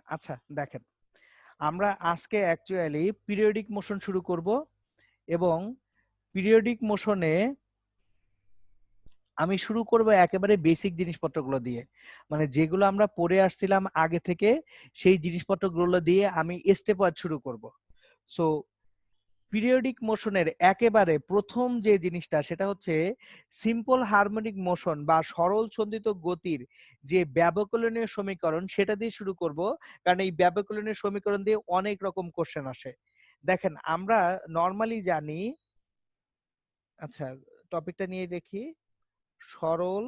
আচ্ছা দেখেন, আমরা আজকে অ্যাকচুয়ালি পিরিয়ডিক মোশন শুরু করব এবং পিরিয়ডিক মোশনে আমি শুরু করব একেবারে বেসিক জিনিসপত্রগুলো দিয়ে, মানে যেগুলো আমরা পড়ে আসছিলাম আগে থেকে সেই জিনিসপত্রগুলো দিয়ে আমি স্টেপ ওয়াইজ শুরু করব। সো পিরিয়ডিক মোশনের একেবারে প্রথম যে জিনিসটা সেটা হচ্ছে সিম্পল হারমোনিক মোশন বা সরল ছন্দিত গতির যে ব্যবকলনীয় সমীকরণ সেটা দিয়ে শুরু করব, কারণ এই ব্যবকলনীয় সমীকরণ দিয়ে অনেক রকম কোশ্চেন আসে। দেখেন আমরা নর্মালি জানি, আচ্ছা টপিকটা নিয়ে দেখি, সরল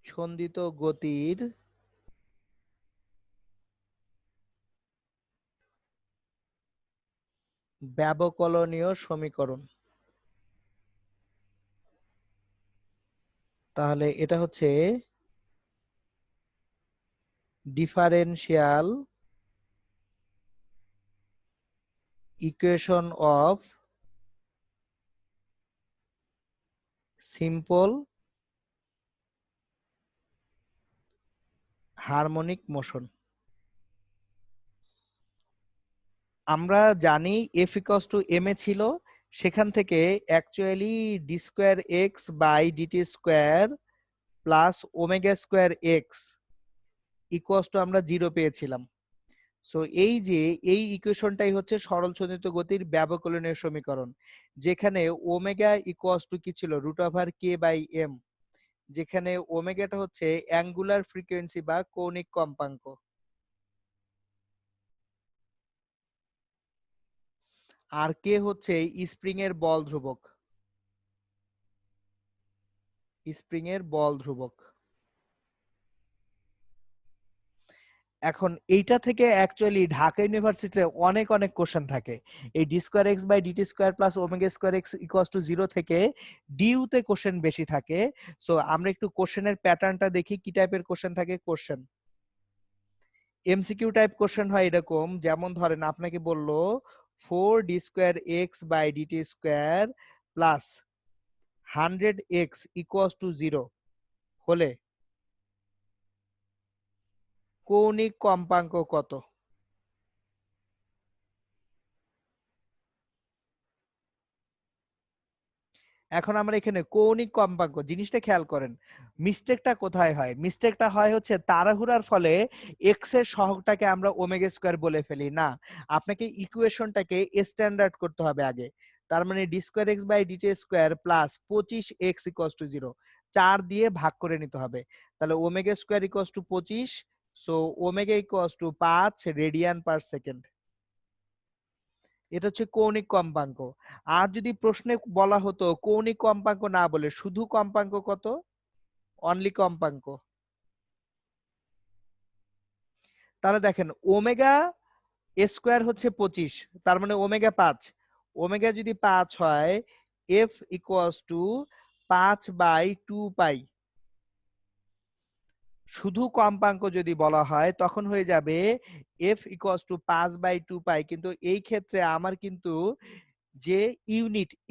ছন্দিত গতির ব্যবকলনীয় সমীকরণ। তাহলে এটা হচ্ছে differential equation of simple harmonic motion. আমরা জানি F equals to M A ছিল, সেখান থেকে actually D square X by DT square plus omega square X equals to আমরা 0 পেয়েছিলাম। সো এই যে এই ইকুয়েশনটাই হচ্ছে সরল ছন্দিত গতির ব্যবকলনীয় সমীকরণ, যেখানে ওমেগা ইকুয়ালস টু কি ছিল, root over K by M, যেখানে ওমেগাটা হচ্ছে অ্যাঙ্গুলার ফ্রিকোয়েন্সি বা কৌণিক কম্পাঙ্ক, আর কে হচ্ছে স্প্রিং এর বল ধ্রুবক, স্প্রিং এর বল ধ্রুবক। এখন এইটা থেকে অ্যাকচুয়ালি ঢাকা ইউনিভার্সিটিতে অনেক অনেক কোশ্চেন থাকে। এই D square X by DT square plus omega square X equals to 0 থেকে ডিউ তে কোশ্চেন বেশি থাকে। সো আমরা একটু কোশ্চেনের প্যাটার্নটা দেখি কি টাইপের কোশ্চেন থাকে। কোশ্চেন এমসিকিউ টাইপ কোশ্চেন হয় এরকম, যেমন ধরেন আপনাকে বলল 4 D square X by DT square plus 100x equals to 0 হলে কৌণিক কম্পাঙ্ক কত। এখন আমরা এখানে কৌণিক কম্পাঙ্ক জিনিসটা খেয়াল করেন, মিস্টেকটা কোথায় হয়, মিস্টেকটা হয় হচ্ছে তাড়াহুড়ার ফলে এক্স এর সহগটাকে আমরা ওমেগা স্কোয়ার বলে ফেলি। না, আপনাকে ইকুয়েশনটাকে স্ট্যান্ডার্ড করতে হবে আগে। তার মানে D square X by DT square plus 25x equals to 0 4 দিয়ে ভাগ করে নিতে হবে। তাহলে omega square equals to 25, so omega equals to 5 radian per second. এটা হচ্ছে কৌণিক কম্পাঙ্ক। আর যদি প্রশ্নে বলা হতো কৌণিক কম্পাঙ্ক না বলে শুধু কম্পাঙ্ক কত, অনলি কম্পাঙ্ক, তাহলে দেখেন ওমেগা স্কোয়ার হচ্ছে 25, তার মানে ওমেগা 5, ওমেগা যদি 5 হয় এফ ইকুয়ালস টু 5/2 পাই। শুধু কম্পাঙ্ক যদি বলা হয় তখন হয়ে যাবে এফ ইকুয়ালস টু 5/2 পাই, কিন্তু এই ক্ষেত্রে আমার কিন্তু যে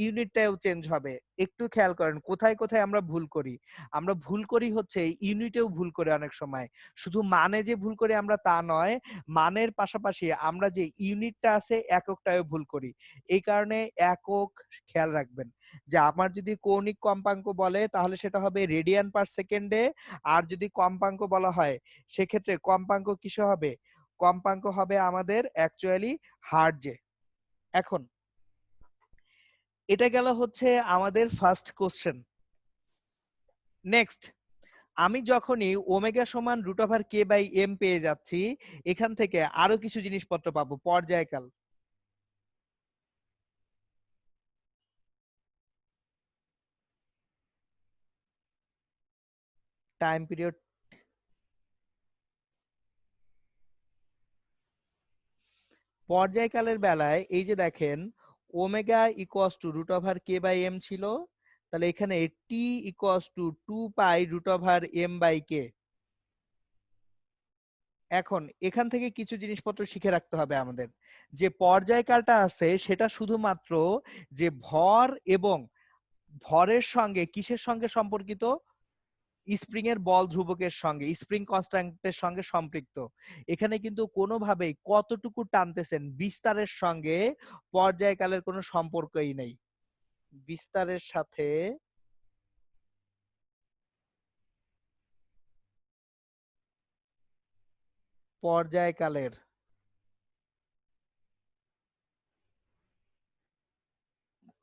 ইউনিটটাও চেঞ্জ হবে। একটু খেয়াল করেন কোথায় কোথায় আমরা ভুল করি। আমরা ভুল করি হচ্ছে ইউনিটেও ভুল করে অনেক সময়, শুধু মানে যে ভুল করি আমরা তা নয়, মানের পাশাপাশি আমরা যে ইউনিটটা আছে এককটাও ভুল করি। এই কারণে একক খেয়াল রাখবেন যে আমার যদি কৌণিক কম্পাঙ্ক বলে তাহলে সেটা হবে রেডিয়ান পার সেকেন্ডে, আর যদি কম্পাঙ্ক বলা হয় সেক্ষেত্রে কম্পাঙ্ক কিসে হবে, কম্পাঙ্ক হবে আমাদের অ্যাকচুয়ালি হার্টজে। এখন এটা গেল হচ্ছে আমাদের ফার্স্ট কোশ্চেন। নেক্সট, আমি যখনই ওমেগা সমান root over K by M পেয়ে যাচ্ছি, এখান থেকে আরো কিছু জিনিসপত্র পাবো, পর্যায়কাল। টাইম পিরিয়ড, পর্যায়কালের বেলায় এই যে দেখেন omega equals to root over K by M ছিল, তাহলে এখানে T equals to 2 pi root over M by K. এখন এখান থেকে কিছু জিনিসপত্র শিখে রাখতে হবে আমাদের, যে পর্যায়কালটা আছে সেটা শুধুমাত্র যে ভর এবং ভরের সঙ্গে কিসের সঙ্গে সম্পর্কিত, স্প্রিং এর বল ধ্রুবকের সঙ্গে, স্প্রিং কনস্ট্যান্টের সঙ্গে সম্পৃক্ত। এখানে কিন্তু কোনোভাবেই কতটুকু টানতেছেন বিস্তারের সঙ্গে পর্যায়কালের কোনো সম্পর্কই নেই। বিস্তারের সাথে পর্যায়কালের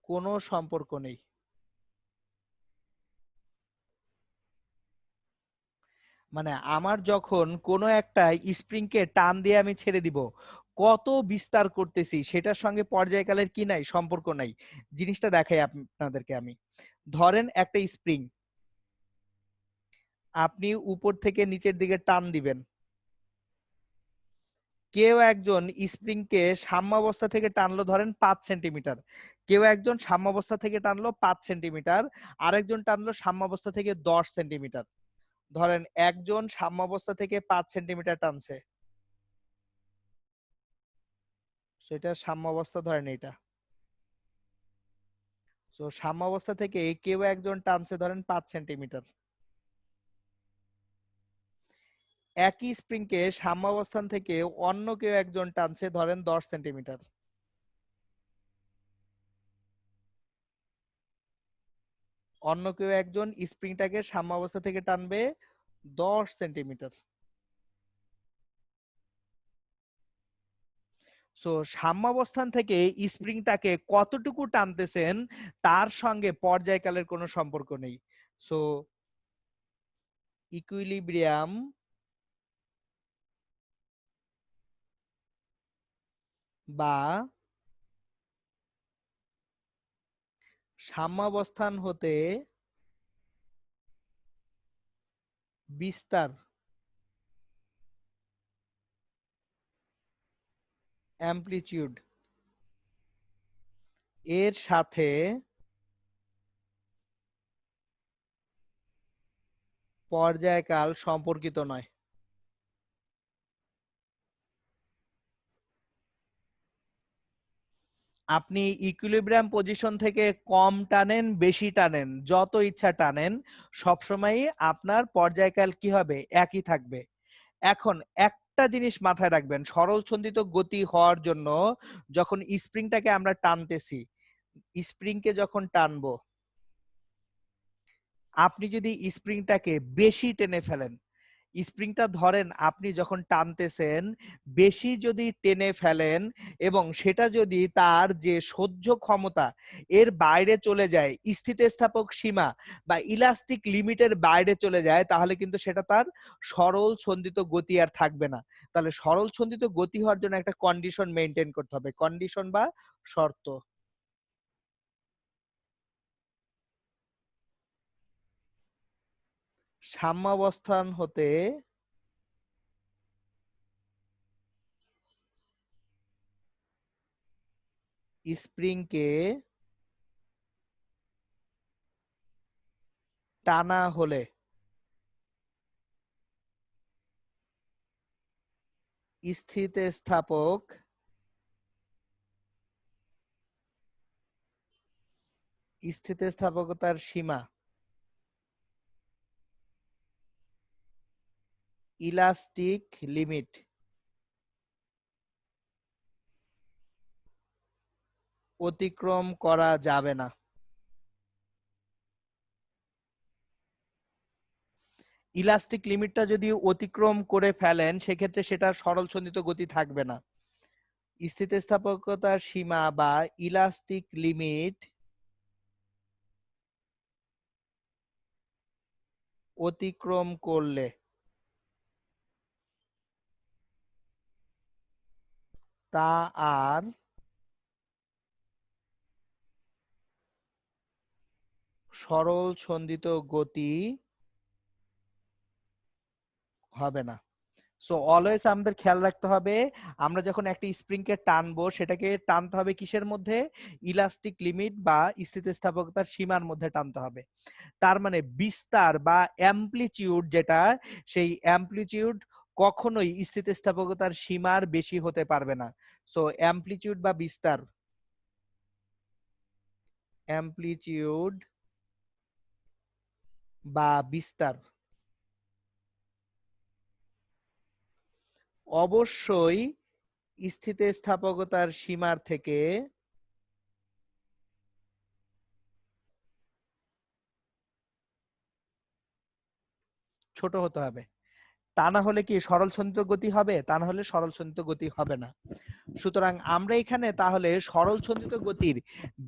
কোনো সম্পর্ক নেই। মানে আমার যখন কোনো একটা স্প্রিংকে টান দিয়ে আমি ছেড়ে দিব, কত বিস্তার করতেছি সেটার সঙ্গে পর্যায়কালের কি নাই, সম্পর্ক নাই। জিনিসটা দেখাই আপনাদেরকে আমি। ধরেন একটা স্প্রিং, আপনি উপর থেকে নিচের দিকে টান দিবেন, কেউ একজন স্প্রিংকে সাম্যাবস্থা থেকে টানলো ধরেন 5 সেন্টিমিটার, কেউ একজন সাম্যাবস্থা থেকে টানলো 5 সেন্টিমিটার, আরেকজন টানলো সাম্যাবস্থা থেকে 10 সেন্টিমিটার। ধরেন একজন সাম্যাবস্থা থেকে 5 সেন্টিমিটার টানছে, সেটা সাম্যাবস্থা ধরেন এটা। তো সাম্যাবস্থা থেকে কেউ একজন টানছে ধরেন 5 সেন্টিমিটার। একই স্প্রিংকে সাম্যাবস্থান থেকে অন্য কেউ একজন টানছে ধরেন 10 সেন্টিমিটার। অন্য কেউ একজন স্প্রিংটাকে সাম্যাবস্থা থেকে টানবে 10 সেন্টিমিটার। সো সাম্যাবস্থান থেকে স্প্রিংটাকে কতটুকু টানতেছেন তার সঙ্গে পর্যায়কালের কোনো সম্পর্ক নেই। সো ইকুইলিব্রিয়াম বা সাম্যাবস্থান হতে বিস্তার, অ্যামপ্লিটিউড এর সাথে পর্যায়কাল সম্পর্কিত নয়। আপনি ইকুইলিব্রিয়াম পজিশন থেকে কম টানেন বেশি টানেন যত ইচ্ছা টানেন, সবসময়ই আপনার পর্যায়কাল কি হবে, একই থাকবে। এখন একটা জিনিস মাথায় রাখবেন, সরল ছন্দিত গতি হওয়ার জন্য যখন স্প্রিংটাকে আমরা টানতেছি, স্প্রিংকে যখন টানবো, আপনি যদি স্প্রিংটাকে বেশি টেনে ফেলেন, স্প্রিংটা ধরেন আপনি যখন টানতেছেন বেশি যদি টেনে ফেলেন এবং সেটা যদি তার যে সহ্য ক্ষমতা এর বাইরে চলে যায়, স্থিতিস্থাপক সীমা বা ইলাস্টিক লিমিটের বাইরে চলে যায়, তাহলে কিন্তু সেটা তার সরল ছন্দিত গতি আর থাকবে না। তাহলে সরল ছন্দিত গতি হওয়ার জন্য একটা কন্ডিশন মেনটেন করতে হবে, কন্ডিশন বা শর্ত। সাম্যাবস্থান হতে স্প্রিংকে টানা হলে স্থিতিস্থাপক স্থিতিস্থাপকতার সীমা, ইলাস্টিক লিমিট অতিক্রম করা যাবে না। ইলাস্টিক লিমিটটা যদি অতিক্রম করে ফেলেন সেক্ষেত্রে সেটা সরল ছন্দিত গতি থাকবে না। স্থিতিস্থাপকতার সীমা বা ইলাস্টিক লিমিট অতিক্রম করলে তা আর সরল ছন্দিত গতি হবে না। সো অলওয়েজ আমাদের খেয়াল রাখতে হবে, আমরা যখন একটা স্প্রিংকে টানবো সেটাকে টানতে হবে কিসের মধ্যে, ইলাস্টিক লিমিট বা স্থিতিস্থাপকতার সীমার মধ্যে টানতে হবে। তার মানে বিস্তার বা অ্যামপ্লিটিউড যেটা, সেই অ্যামপ্লিটিউড কখনোই স্থিতিস্থাপকতার সীমার বেশি হতে পারবে না। সো অ্যামপ্লিটিউড বা বিস্তার, অ্যামপ্লিটিউড বা বিস্তার অবশ্যই স্থিতিস্থাপকতার সীমার থেকে ছোট হতে হবে। তা না হলে কি সরল ছন্দিত গতি হবে? তা না হলে সরল ছন্দিত গতি হবে না। সুতরাং আমরা এখানে তাহলে সরল ছন্দিত গতির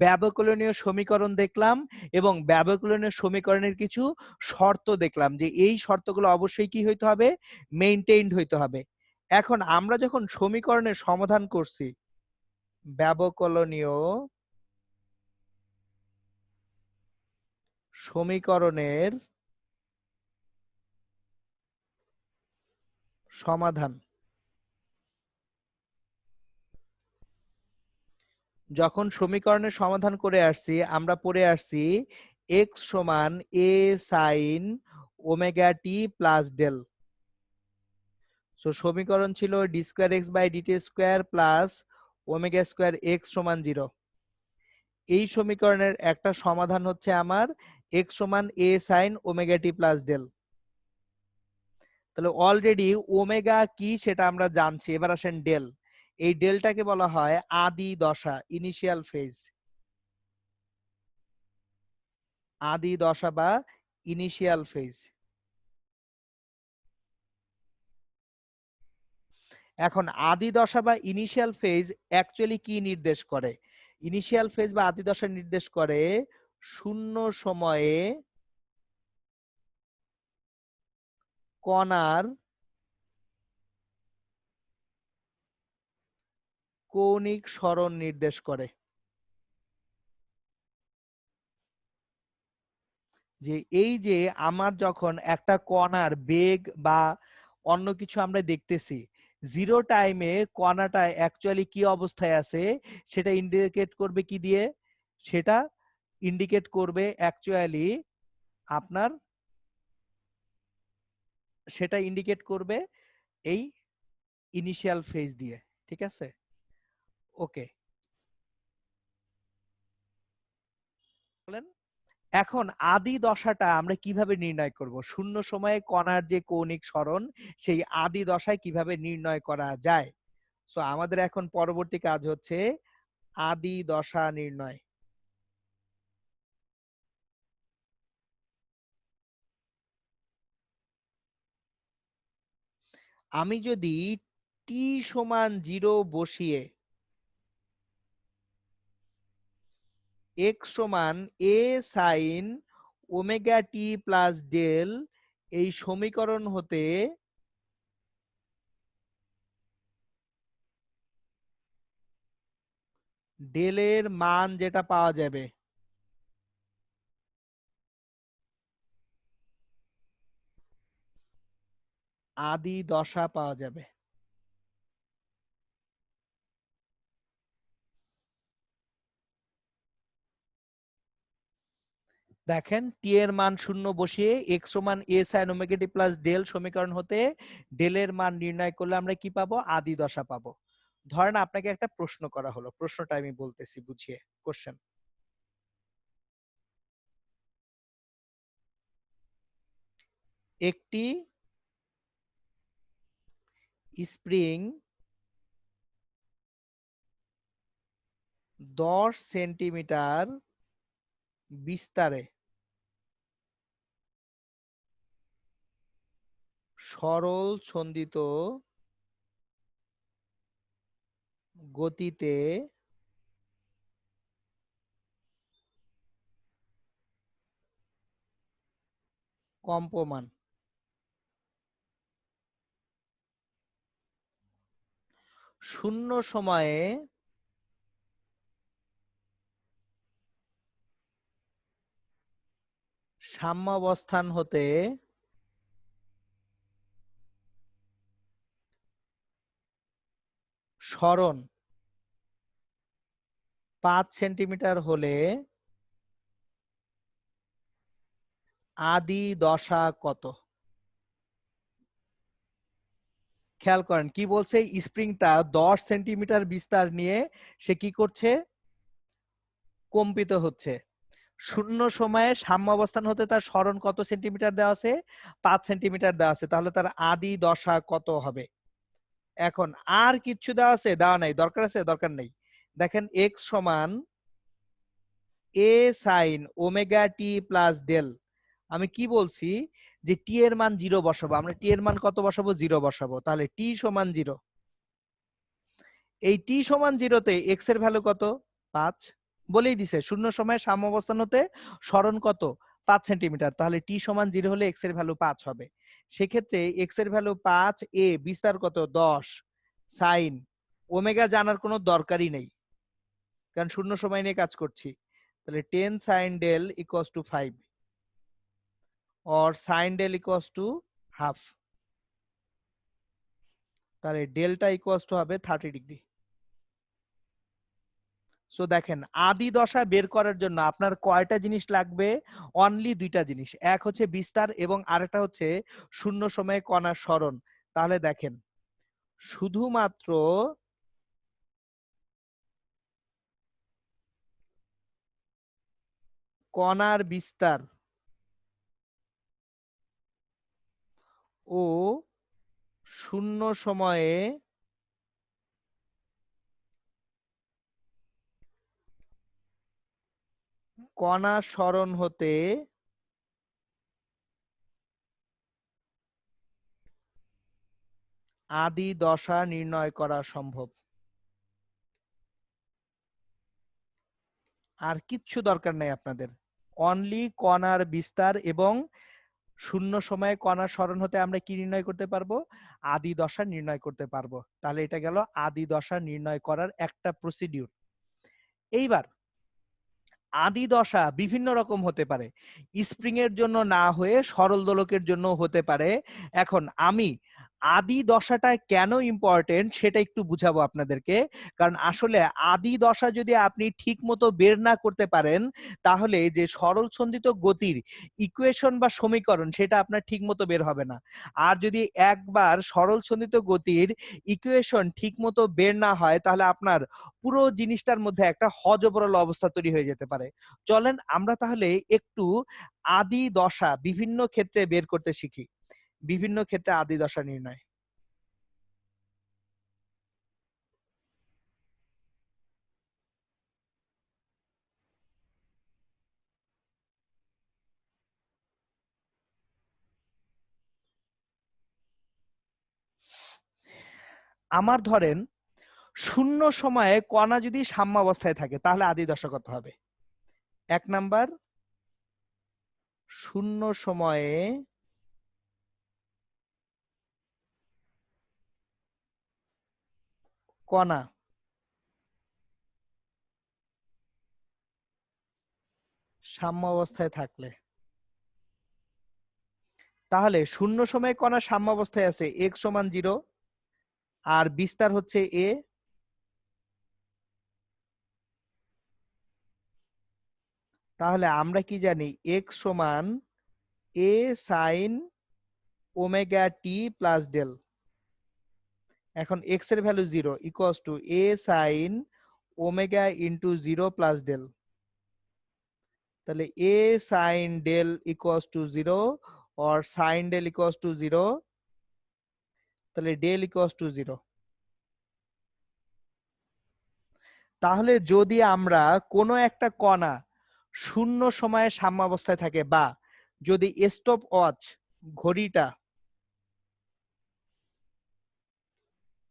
ব্যবকলনীয় সমীকরণ দেখলাম এবং ব্যবকলনীয় সমীকরণের কিছু শর্ত দেখলাম যে এই শর্তগুলো অবশ্যই কি হইতে হবে? মেইনটেইনড হইতে হবে। এখন আমরা যখন সমীকরণের সমাধান করছি, ব্যবকলনীয় সমীকরণের সমাধান যখন সমীকরণের সমাধান করে আসছি, আমরা পড়ে আসছি এক্স সমান A sine omega T plus del. So সমীকরণ ছিল D square X by DT square plus omega square X সমান 0। এই সমীকরণের একটা সমাধান হচ্ছে আমার এক্স সমান A sine omega T plus del. তাহলে অলরেডি ওমেগা কি সেটা আমরা জানছি। এবার আসেন ডেল। এই ডেলটাকে বলা হয় আদি দশা, ইনিশিয়াল ফেজ। আদি দশা বা ইনিশিয়াল ফেজ। এখন আদি দশা বা ইনিশিয়াল ফেজ অ্যাকচুয়ালি কি নির্দেশ করে? ইনিশিয়াল ফেজ বা আদি দশা নির্দেশ করে শূন্য সময়ে কণার কৌণিক সরণ নির্দেশ করে। যে এই যে আমার যখন একটা কণার বেগ বা অন্য কিছু আমরা দেখতেছি, জিরো টাইমে কণাটা অ্যাকচুয়ালি কি অবস্থায় আছে সেটা ইন্ডিকেট করবে কি দিয়ে? সেটা ইন্ডিকেট করবে অ্যাকচুয়ালি আপনার, সেটা ইন্ডিকেট করবে এই ইনিশিয়াল ফেজ দিয়ে। ঠিক আছে, ওকে। বলেন। এখন আদি দশাটা আমরা কিভাবে নির্ণয় করব? শূন্য সময়ে কণার যে কৌণিক সরণ, সেই আদি দশায় কিভাবে নির্ণয় করা যায়? সো আমাদের এখন পরবর্তী কাজ হচ্ছে আদি দশা নির্ণয়। আমি যদি টি সমান 0 বসিয়ে এক্স সমান A sine omega T plus del এই সমীকরণ হতে ডেলের মান যেটা পাওয়া যাবে, আদি দশা পাওয়া যাবে। দেখেন টি এর মান 0 বসিয়ে এক্স সমান A sine omega T plus del সমীকরণ হতে ডেলের মান নির্ণয় করলে আমরা কি পাবো? আদি দশা পাবো। ধরেন আপনাকে একটা প্রশ্ন করা হলো, প্রশ্নটা আমি বলতেছি বুঝিয়ে। কোশ্চেন: একটি স্প্রিং 10 সেন্টিমিটার বিস্তারে সরল ছন্দিত গতিতে কম্পমান। শূন্য সময়ে সাম্যাবস্থান হতে সরণ 5 সেন্টিমিটার হলে আদি দশা কত? খেয়াল করেন কি বলছে, স্প্রিংটা 10 সেন্টিমিটার বিস্তার নিয়ে সে কি করছে? কম্পিত হচ্ছে। শূন্য সময়ে সাম্য অবস্থান হতে তার সরণ কত সেন্টিমিটার দেওয়া আছে? 5 সেন্টিমিটার দেওয়া আছে। তাহলে তার আদি দশা কত হবে? এখন আর কিচ্ছু দেওয়া আছে? দেওয়া নাই। দরকার আছে? দরকার নেই। দেখেন x সমান a sin omega t plus del. আমি কি বলছি যে t এর মান 0 বসাবো। আমরা t এর মান কত বসাবো? 0 বসাবো। তাহলে t সমান 0। এই t সমান 0 তে x এর ভ্যালু কত? 5। বলেই দিছে শূন্য সময়ে সাম্যাবস্থান হতে সরণ কত? 5 সেন্টিমিটার। তাহলে t সমান 0 হলে x এর ভ্যালু 5 হবে। সেক্ষেত্রে x এর ভ্যালু 5, a বিস্তার কত? 10 সাইন ওমেগা জানার কোনো দরকারই নেই, কারণ শূন্য সময় নিয়ে কাজ করছি। তাহলে 10 sin del equals to 5 or sin del equals to half। তাহলে ডেল্টা ইকুয়ালস টু হবে 30 ডিগ্রি। সো দেখেন আদি দশা বের করার জন্য আপনার কয়টা জিনিস লাগবে? অনলি দুইটা জিনিস, এক হচ্ছে বিস্তার এবং আরেকটা হচ্ছে শূন্য সময়ে কণার সরণ। তাহলে দেখেন শুধুমাত্র কণার বিস্তার ও শূন্য সময়ে কণা সরণ হতে আদি দশা নির্ণয় করা সম্ভব। আর কিচ্ছু দরকার নেই আপনাদের, অনলি কণার বিস্তার এবং শূন্য সময়ে কণার সরণ হতে আমরা কি নির্ণয় করতে পারবো? আদি দশা নির্ণয় করতে পারবো। তাহলে এটা গেল আদি দশা নির্ণয় করার একটা প্রসিডিউর। এইবার আদি দশা বিভিন্ন রকম হতে পারে, স্প্রিং এর জন্য না হয়ে সরল দোলকের জন্য হতে পারে। এখন আমি আদি দশাটা কেন ইম্পর্টেন্ট সেটা একটু বুঝাবো আপনাদেরকে। কারণ আসলে আদি দশা যদি আপনি ঠিক মতো বের না করতে পারেন, তাহলে যে সরল সন্ধিত গতির ইকুয়েশন বা সমীকরণ সেটা আপনার ঠিক মতো বের হবে না। আর যদি একবার সরল সন্ধিত গতির ইকুয়েশন ঠিক মতো বের না হয়, তাহলে আপনার পুরো জিনিসটার মধ্যে একটা হযবরল অবস্থা তৈরি হয়ে যেতে পারে। চলেন আমরা তাহলে একটু আদি দশা বিভিন্ন ক্ষেত্রে বের করতে শিখি। বিভিন্ন ক্ষেত্রে আদি দশা নির্ণয়। আমার ধরেন শূন্য সময়ে কণা যদি সাম্যাবস্থায় থাকে তাহলে আদি দশা কত হবে? 1 নাম্বার, শূন্য সময়ে কণা সাম্যাবস্থায় থাকলে, তাহলে শূন্য সময়ে কণা সাম্যাবস্থায় আছে, x সমান 0 আর বিস্তার হচ্ছে a। তাহলে আমরা কি জানি? x সমান a sin omega T plus del. এখন x এর value 0 equals to a sin omega into 0 plus del. তাহলে a sin del equals to 0 or sin del equals to 0, তাহলে ডেল ইকুয়ালস টু 0। তাহলে যদি আমরা কোনো একটা কণা শূন্য সময়ে সাম্যাবস্থায় থাকে, বা যদি স্টপ ওয়াচ ঘড়িটা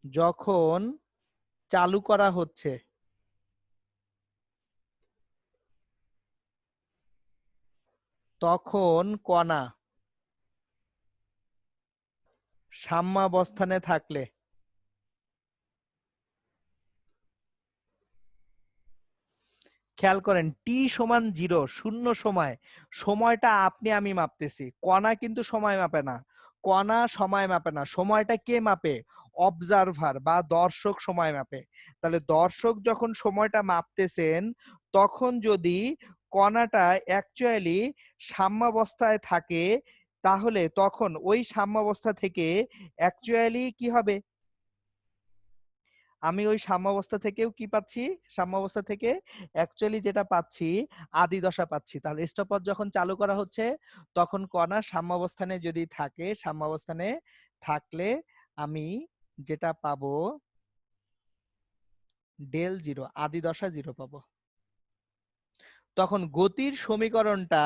যখন চালু করা হচ্ছে তখন কণা সাম্যাবস্থানে থাকলে, খেয়াল করেন টি সমান 0 শূন্য সময়, সময়টা আপনি আমি মাপতেছি, কণা কিন্তু সময় মাপে না। কণা সময় মাপে না, সময়টা কে মাপে? অবজারভার বা দর্শক সময় মাপে। তাহলে দর্শক যখন সময়টা মাপতেছেন, তখন যদি কণাটা অ্যাকচুয়ালি সাম্যাবস্থায় থাকে, তাহলে তখন ওই সাম্যাবস্থা থেকে অ্যাকচুয়ালি কি হবে? আমি ওই সাম্যাবস্থা থেকেও কি পাচ্ছি? সাম্যাবস্থা থেকে অ্যাকচুয়ালি যেটা পাচ্ছি, আদি দশা পাচ্ছি। তাহলে স্টপওয়াচ যখন চালু করা হচ্ছে তখন কণা সাম্যাবস্থানে যদি থাকে, সাম্যাবস্থানে থাকলে আমি যেটা পাবো ডেল জিরো, আদি দশা জিরো পাবো। তখন গতির সমীকরণটা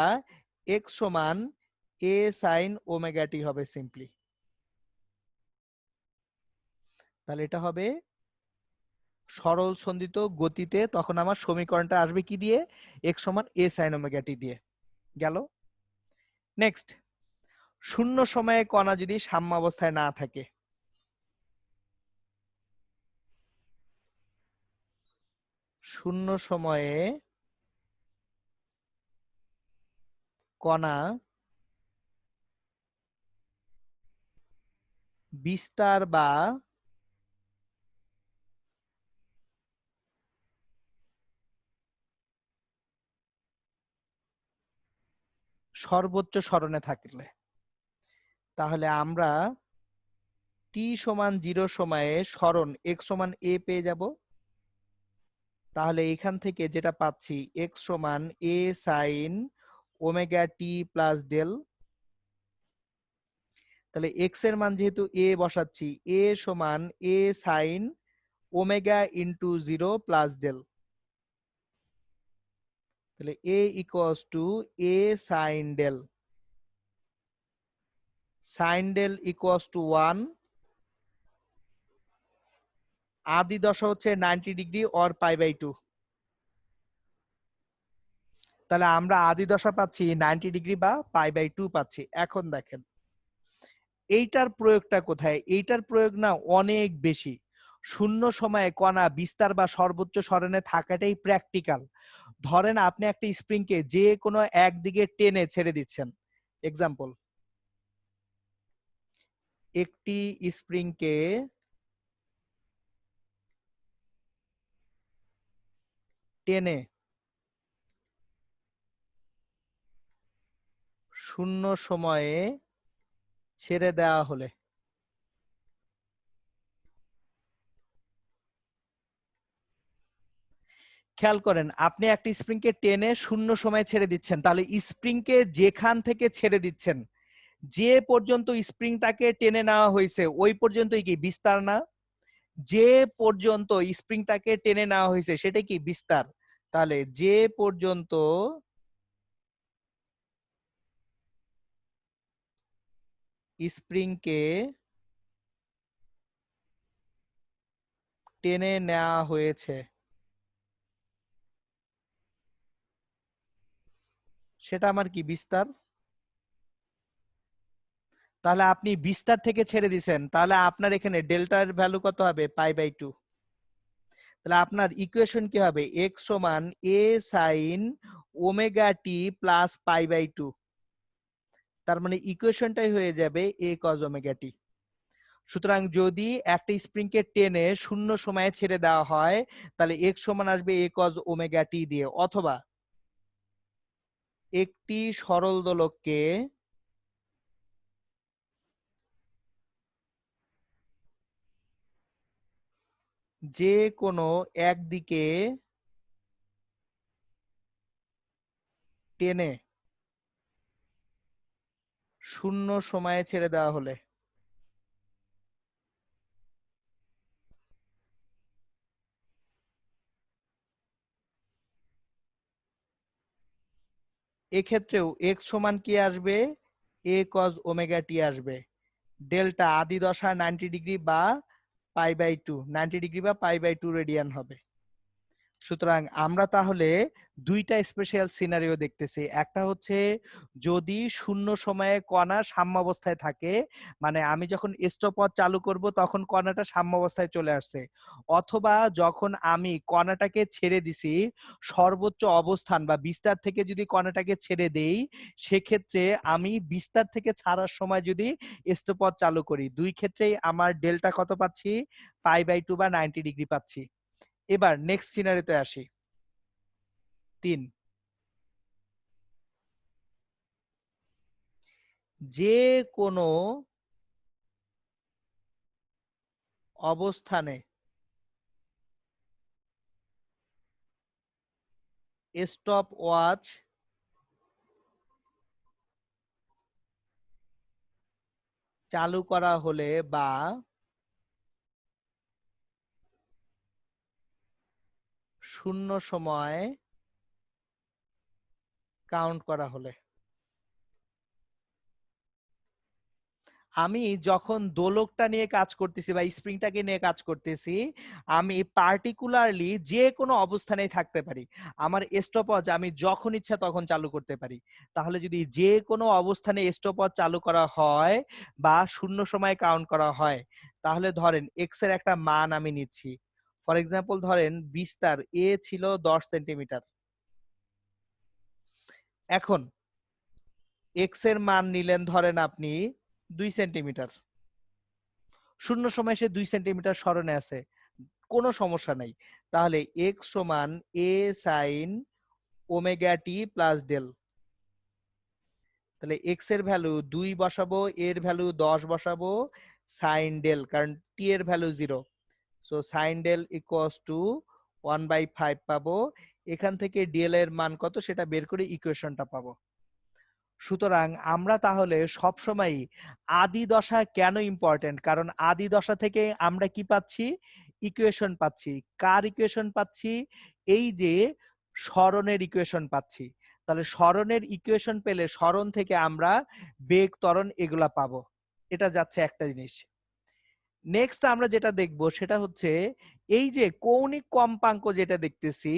এক্স সমান এ সাইন ওমেগা টি হবে সিম্পলি। তাহলে এটা হবে সরল সন্ধিত গতিতে, তখন আমার সমীকরণটা আসবে কি দিয়ে? এক্স সমান এ সাইন ওমেগা টি দিয়ে। গেল। নেক্সট, শূন্য সময়ে কণা যদি সাম্যাবস্থায় না থাকে, শূন্য সময়ে কণা বিস্তার বা সর্বোচ্চ সরণে থাকলে, তাহলে আমরা টি সমান 0 সময়ে সরণ x সমান a পেয়ে যাব। তাহলে এখান থেকে যেটা পাচ্ছি x সমান a sine omega T plus del. তাহলে x এর মান যেহেতু a বসাচ্ছি, a সমান a sine omega into 0 plus del. তাহলে a equals to a sine del. Sine del equals to 1। আদি দশা হচ্ছে 90 ডিগ্রি অর পাই বাই 2। তাহলে আমরা আদি দশা পাচ্ছি 90 ডিগ্রি বা পাই বাই 2 পাচ্ছি। এখন দেখেন এইটার প্রয়োগটা কোথায়? এইটার প্রয়োগ না অনেক বেশি। শূন্য সময়ে কণা বিস্তার বা সর্বোচ্চ সরণে থাকাটাই প্র্যাকটিক্যাল। ধরেন আপনি একটা স্প্রিংকে যে কোনো একদিকে টেনে ছেড়ে দিচ্ছেন। এক্সাম্পল, একটি স্প্রিংকে টেনে শূন্য সময়ে ছেড়ে দেওয়া হলে, খেয়াল করেন আপনি একটা স্প্রিংকে টেনে শূন্য সময়ে ছেড়ে দিচ্ছেন, তাহলে স্প্রিংকে যেখান থেকে ছেড়ে দিচ্ছেন, যে পর্যন্ত স্প্রিংটাকে টেনে নেওয়া হয়েছে ওই পর্যন্তই কি বিস্তার না? যে পর্যন্ত স্প্রিংটাকে টেনে নেওয়া হয়েছে সেটা কি বিস্তার? তাহলে যে পর্যন্ত স্প্রিংকে টেনে নেওয়া হয়েছে সেটা আমার কি বিস্তার। তাহলে আপনি বিস্তার থেকে ছেড়ে দিছেন, তাহলে আপনার এখানে ডেল্টার ভ্যালু কত হবে? Pi by 2। তাহলে আপনার ইকুয়েশন কি হবে? এক্স সমান A sine omega T plus pi by 2। তার মানে ইকুয়েশনটাই হয়ে যাবে এ কজ ওমেগা টি। সুতরাং যদি একটা স্প্রিংকে টেনে শূন্য সময়ে ছেড়ে দেওয়া হয় তাহলে এক্স সমান আসবে এ কজ ওমেগা টি দিয়ে, অথবা একটি সরল দোলককে যে কোনো একদিকে টেনে শূন্য সময়ে ছেড়ে দেওয়া হলে, এক্ষেত্রেও এক্স সমান কি আসবে? এ কজ ওমেগা টি আসবে। ডেল্টা আদি দশা 90 ডিগ্রি বা পাই বাই 2, 90 ডিগ্রি বা পাই বাই 2 রেডিয়ান হবে। সুতরাং আমরা তাহলে দুইটা স্পেশাল সিনারিও দেখতেছি। একটা হচ্ছে যদি শূন্য সময়ে কণা সাম্যাবস্থায় থাকে, মানে আমি যখন স্টপওয়াচ চালু করব তখন কণাটা সাম্যাবস্থায় চলে আসছে, অথবা যখন আমি কণাটাকে ছেড়ে দিছি সর্বোচ্চ অবস্থান বা বিস্তার থেকে যদি কণাটাকে ছেড়ে দেই, সেক্ষেত্রে আমি বিস্তার থেকে ছাড়ার সময় যদি স্টপওয়াচ চালু করি, দুই ক্ষেত্রেই আমার ডেল্টা কত পাচ্ছি? পাই বাই 2 বা 90 ডিগ্রি পাচ্ছি। এবার নেক্সট সিনারিতে আসি। 3, যে কোনো অবস্থানে স্টপ ওয়াচ চালু করা হলে বা শূন্য সময় কাউন্ট করা হলে। আমি যখন দোলকটা নিয়ে কাজ করতেছি বা স্প্রিংটাকে নিয়ে কাজ করতেছি, আমি পার্টিকুলারলি যে কোনো অবস্থানেই থাকতে পারি। আমার স্টপওয়াচ আমি যখন ইচ্ছা তখন চালু করতে পারি। তাহলে যদি যে কোনো অবস্থানে স্টপওয়াচ চালু করা হয় বা শূন্য সময় কাউন্ট করা হয়, তাহলে ধরেন এক্স এর একটা মান আমি নিচ্ছি। ফর এক্সাম্পল ধরেন বিস্তার এ ছিল 10 সেন্টিমিটার। এখন এক্স এর মান নিলেন ধরেন আপনি 2 সেন্টিমিটার। শূন্য সময় সে 2 সেন্টিমিটার সরণে আছে, কোনো সমস্যা নাই। তাহলে এক্স সমান A sine omega T plus del. তাহলে এক্স এর ভ্যালু 2 বসাবো, এর ভ্যালু 10 বসাবো, সাইন ডেল, কারণ টি এর value 0। So sine del equals to 1/5 পাবো। এখান থেকে ডেল এর মান কত সেটা বের করে ইকুয়েশনটা পাবো। সুতরাং আমরা তাহলে সবসময় আদি দশা কেন ইম্পর্টেন্ট, কারণ আদি দশা থেকে আমরা কি পাচ্ছি, ইকুয়েশন পাচ্ছি। কার ইকুয়েশন পাচ্ছি, এই যে সরণের ইকুয়েশন পাচ্ছি। তাহলে সরণের ইকুয়েশন পেলে সরণ থেকে আমরা বেগ ত্বরণ এগুলা পাবো। এটা যাচ্ছে একটা জিনিস। নেক্সট আমরা যেটা দেখব সেটা হচ্ছে এই যে কৌণিক কম্পাঙ্ক যেটা দেখতেছি,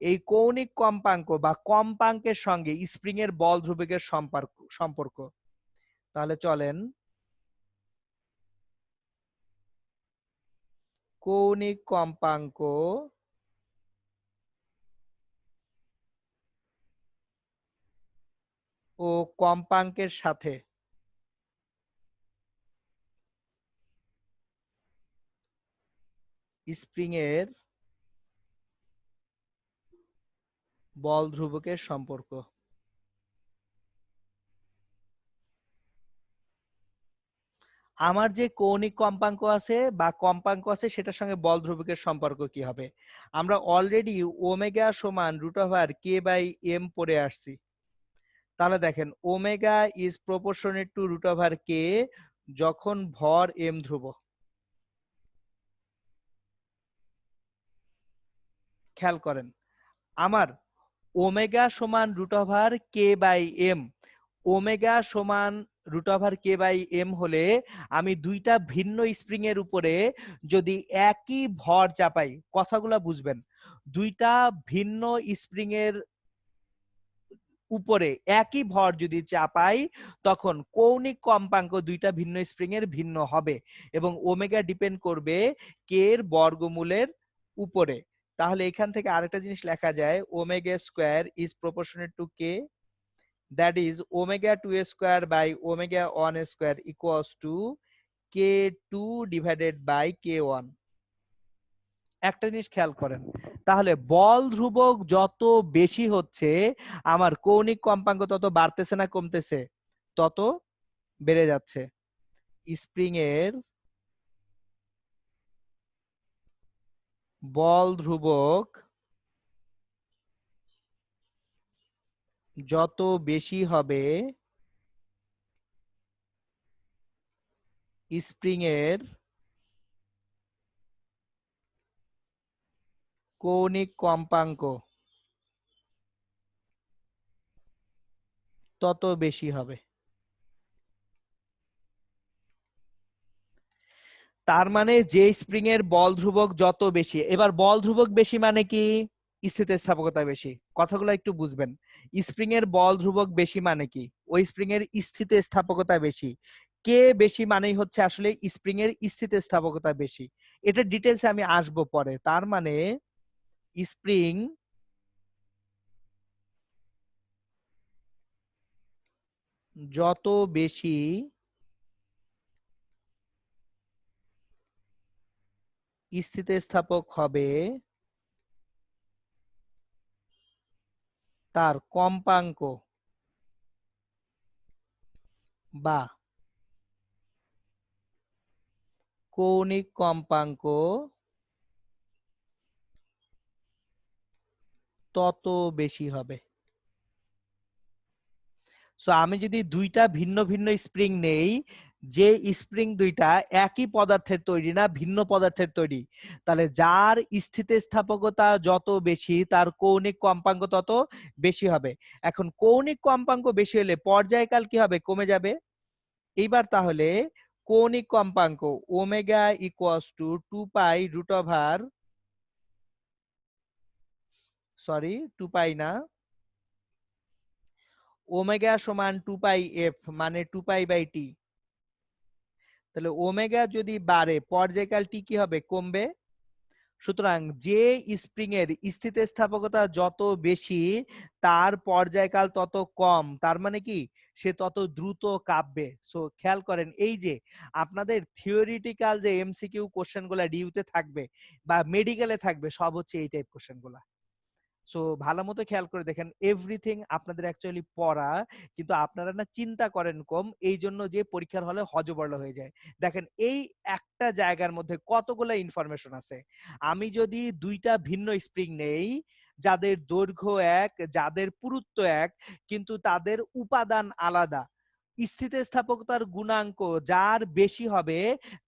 এই কৌণিক কম্পাঙ্ক বা কম্পাঙ্কের সঙ্গে স্প্রিং এর বল ধ্রুবকের সম্পর্ক। তাহলে চলেন কৌণিক কম্পাঙ্ক ও কম্পাঙ্কের সাথে স্প্রিং এর বল ধ্রুবকের সম্পর্ক। আমার যে কৌণিক কম্পাঙ্ক আছে বা কম্পাঙ্ক আছে সেটার সঙ্গে বল ধ্রুবকের সম্পর্ক কি হবে, আমরা অলরেডি ওমেগা সমান √k/m পড়ে আসছি। তাহলে দেখেন omega is proportionate to √k যখন ভর m ধ্রুব। খেয়াল করেন আমার ওমেগা সমান √k/m, ওমেগা সমান √k/m হলে আমি দুইটা ভিন্ন স্প্রিং এর উপরে যদি একই ভর চাপাই, কথাগুলা বুঝবেন, দুইটা ভিন্ন স্প্রিং এর উপরে একই ভর যদি চাপাই তখন কৌণিক কম্পাঙ্ক দুইটা ভিন্ন স্প্রিং এর ভিন্ন হবে এবং ওমেগা ডিপেন্ড করবে কে এর বর্গমূলের উপরে। তাহলে এখান থেকে আরেকটা জিনিস লেখা যায়, omega square is proportionate to K, that is omega 2 square by omega 1 square equals to k2/k1। একটা জিনিস খেয়াল করেন, তাহলে বল ধ্রুবক যত বেশি হচ্ছে আমার কৌণিক কম্পাঙ্ক তত বাড়তেছে না কমতেছে, তত বেড়ে যাচ্ছে। স্প্রিং এর বল ধ্রুবক যত বেশি হবে স্প্রিং এর কৌণিক কম্পাঙ্ক তত বেশি হবে। তার মানে যে স্প্রিং এর বল ধ্রুবক যত বেশি, এবার বল ধ্রুবক বেশি মানে কি, স্থিতিস্থাপকতা বেশি। কথাগুলো একটু বুঝবেন, স্প্রিং এর বল ধ্রুবক বেশি মানে কি, ওই স্প্রিং এর স্থিতিস্থাপকতা বেশি। কে বেশি মানেই হচ্ছে আসলে স্প্রিং এর স্থিতিস্থাপকতা বেশি। এটা ডিটেলসে আমি আসবো পরে। তার মানে স্প্রিং যত বেশি স্থিতিস্থাপক হবে তার কম্পাঙ্ক বা কৌণিক কম্পাঙ্ক তত বেশি হবে। সো আমি যদি দুইটা ভিন্ন ভিন্ন স্প্রিং নেই, যে স্প্রিং দুইটা একই পদার্থের তৈরি না ভিন্ন পদার্থের তৈরি, তাহলে যার স্থিতিস্থাপকতা যত বেশি তার কৌণিক কম্পাঙ্ক তত বেশি হবে। এখন কৌণিক কম্পাঙ্ক বেশি হলে পর্যায়কাল কি হবে? কমে যাবে। এইবার তাহলে কৌণিক কম্পাঙ্ক omega equals to 2 pi root over, sorry 2 pi না, ওমেগা সমান 2 পাই এফ মানে 2 পাই বাই টি। তাহলে ওমেগা যদি বাড়ে পর্যায়কাল টি কি হবে? কমবে। সুতরাং যে স্প্রিং এর স্থিতিস্থাপকতা যত বেশি তার পর্যায়কাল তত কম, তার মানে কি সে তত দ্রুত কাঁপবে। সো খেয়াল করেন, এই যে আপনাদের থিওরিটিক্যাল যে এমসিকিউ কোশ্চেন গুলা ডিউতে থাকবে বা মেডিকেলে থাকবে সব হচ্ছে এই টাইপ কোশ্চেন গুলা। সো ভালো মতো খেয়াল করে দেখেন, এভরিথিং আপনাদের অ্যাকচুয়ালি পড়া, কিন্তু আপনারা না চিন্তা করেন কম, এই জন্য যে পরীক্ষার হলে হযবরল হয়ে যায়। দেখেন এই একটা জায়গার মধ্যে কতগুলো ইনফরমেশন আছে। আমি যদি দুইটা ভিন্ন স্প্রিং নেই, যাদের দৈর্ঘ্য এক, যাদের পুরুত্ব এক, কিন্তু তাদের উপাদান আলাদা, স্থিতিস্থাপকতার গুণাঙ্ক যার বেশি হবে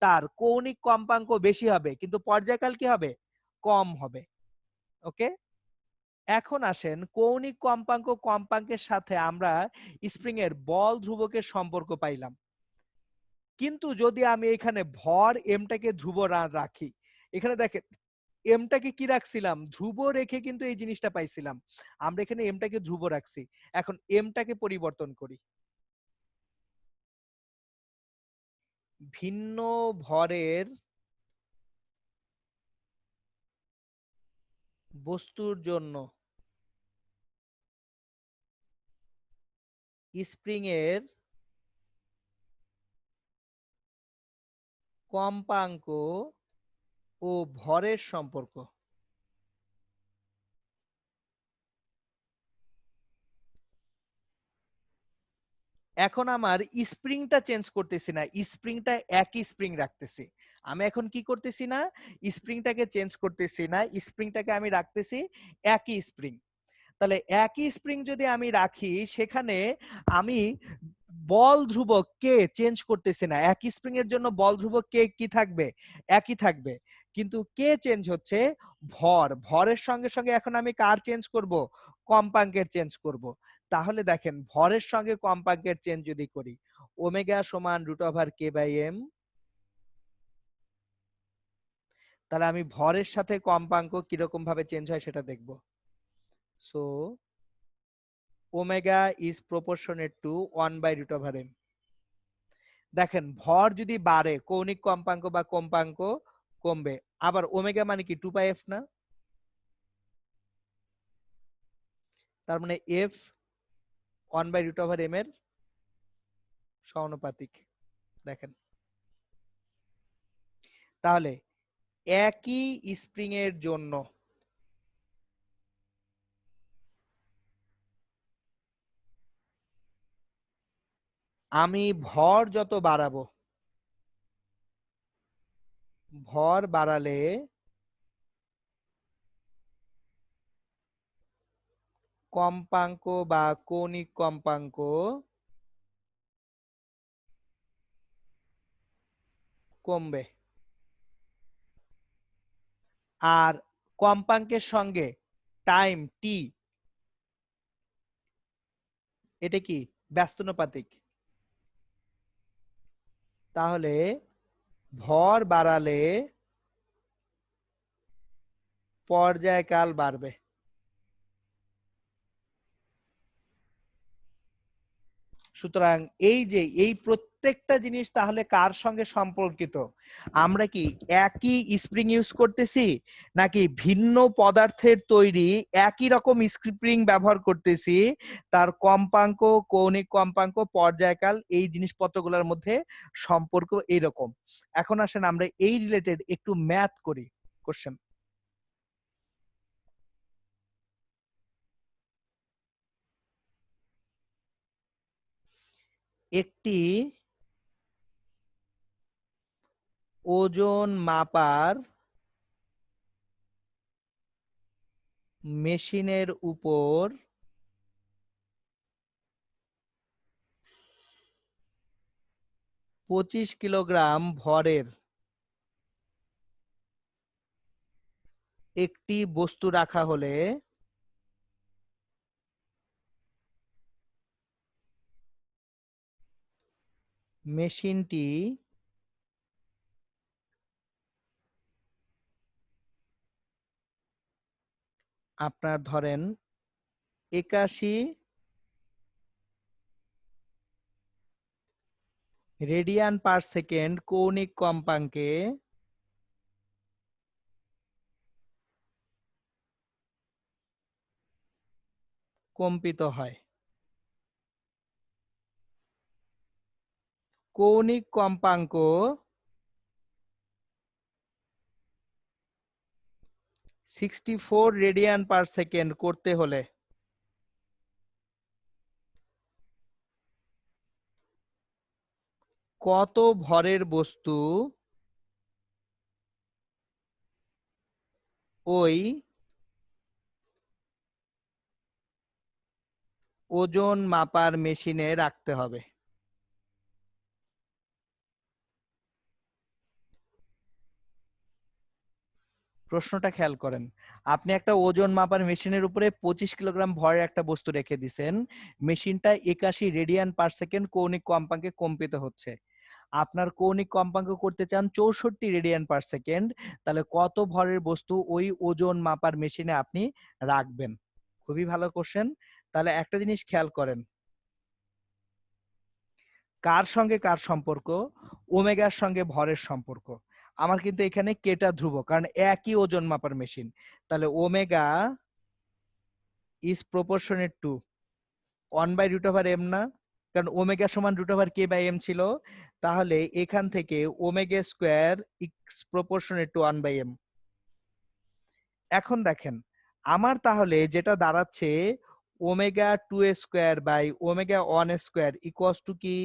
তার কৌণিক কম্পাঙ্ক বেশি হবে, কিন্তু পর্যায়কাল কি হবে? কম হবে। ওকে, এখন আসেন কৌণিক কম্পাঙ্ক কম্পাঙ্কের সাথে আমরা স্প্রিং এর বল ধ্রুবকের সম্পর্ক পাইলাম। কিন্তু যদি আমি এখানে ভর এমটাকে ধ্রুব রাখি, এখানে দেখেন এমটাকে কি রাখছিলাম? ধ্রুব রেখে কিন্তু এই জিনিসটা পাইছিলাম। আমরা এখানে এমটাকে ধ্রুব রাখছি। এখন এমটাকে পরিবর্তন করি। ভিন্ন ভরের বস্তুর জন্য স্প্রিং এর কম্পাঙ্ক ও ভরের সম্পর্ক। এখন আমার স্প্রিংটা চেঞ্জ করতেছি না, স্প্রিংটা একই স্প্রিং রাখতেছি। আমি এখন কি করতেছি না, স্প্রিংটাকে চেঞ্জ করতেছি না, স্প্রিংটাকে আমি রাখতেছি একই স্প্রিং। তাহলে একই স্প্রিং যদি আমি রাখি, সেখানে আমি বল ধ্রুবক কে চেঞ্জ করতেছি না। একই স্প্রিং এর জন্য বল ধ্রুবক কে কি থাকবে? একই থাকবে। কিন্তু কে চেঞ্জ হচ্ছে? ভর। ভরের সঙ্গে সঙ্গে এখন আমি কার চেঞ্জ করব? কম্পাঙ্কের চেঞ্জ করব। তাহলে দেখেন ভরের সঙ্গে কম্পাঙ্কের চেঞ্জ যদি করি, ওমেগা সমান root over K by M, তাহলে আমি ভরের সাথে কম্পাঙ্ক কিরকম ভাবে চেঞ্জ হয় সেটা দেখব। So omega is proportionate to 1 by root over M. দেখেন ভর যদি বাড়ে কৌণিক কম্পাঙ্ক বা কম্পাঙ্ক কমবে। আবার ওমেগা মানে কি 2 পাই এফ না? তার মানে F 1 by root over M এর সমানুপাতিক। দেখেন তাহলে একই স্প্রিং এর জন্য আমি ভর যত বাড়াবো, ভর বাড়ালে কম্পাঙ্ক বা কৌণিক কম্পাঙ্ক কমবে। আর কম্পাঙ্কের সঙ্গে টাইম টি, এটা কি ব্যস্তানুপাতিক। তাহলে ভর বাড়ালে পর্যায়কাল বাড়বে। সুতরাং এই যে এই প্রত্যেকটা জিনিস তাহলে কার সঙ্গে সম্পর্কিত? আমরা কি একই স্প্রিং ইউজ করতেছি, নাকি ভিন্ন পদার্থের তৈরি একই রকম স্প্রিং ব্যবহার করতেছি? তার কম্পাঙ্ক, কৌণিক কম্পাঙ্ক, পর্যায়কাল, এই জিনিসপত্রগুলোর মধ্যে সম্পর্ক এইরকম। এখন আসেন আমরা এই রিলেটেড একটু ম্যাথ করি কোশ্চেন। একটি ওজন মাপার মেশিনের উপর 25 কিলোগ্রাম ভরের একটি বস্তু রাখা হলে মেশিনটি আপনার ধরেন 81 রেডিয়ান পার সেকেন্ড কৌণিক কম্পাঙ্কে কম্পিত হয়। কৌণিক কম্পাঙ্ক 64 রেডিয়ান পার সেকেন্ড করতে হলে কত ভরের বস্তু ওই ওজন মাপার মেশিনে রাখতে হবে? প্রশ্নটা খেয়াল করেন। আপনি একটা ওজন মাপার মেশিনের উপরে 25 কিলোগ্রাম ভরের একটা বস্তু রেখে দিছেন। মেশিনটা 81 রেডিয়ান পার সেকেন্ড কৌণিক কম্পাঙ্কে কম্পিত হচ্ছে। আপনার কৌণিক কম্পাঙ্ক করতে চান 64 রেডিয়ান পার সেকেন্ড, তাহলে কত ভরের বস্তু ওই ওজন মাপার মেশিনে আপনি রাখবেন? খুবই ভালো কোশ্চেন। তাহলে একটা জিনিস খেয়াল করেন, কার সঙ্গে কার সম্পর্ক? ওমেগার সঙ্গে ভরের সম্পর্ক। আমার কিন্তু এখানে কেটা ধ্রুবক, কারণ একই ওজন মাপার মেশিন। তাহলে omega is proportionate two 1/√m না? কারণ ওমেগা সমান √k/m ছিল। তাহলে এখান থেকে omega square is proportionate to 1/m। এখন দেখেন, আমার তাহলে যেটা দাঁড়াচ্ছে omega 2 square by omega 1 square equals to কি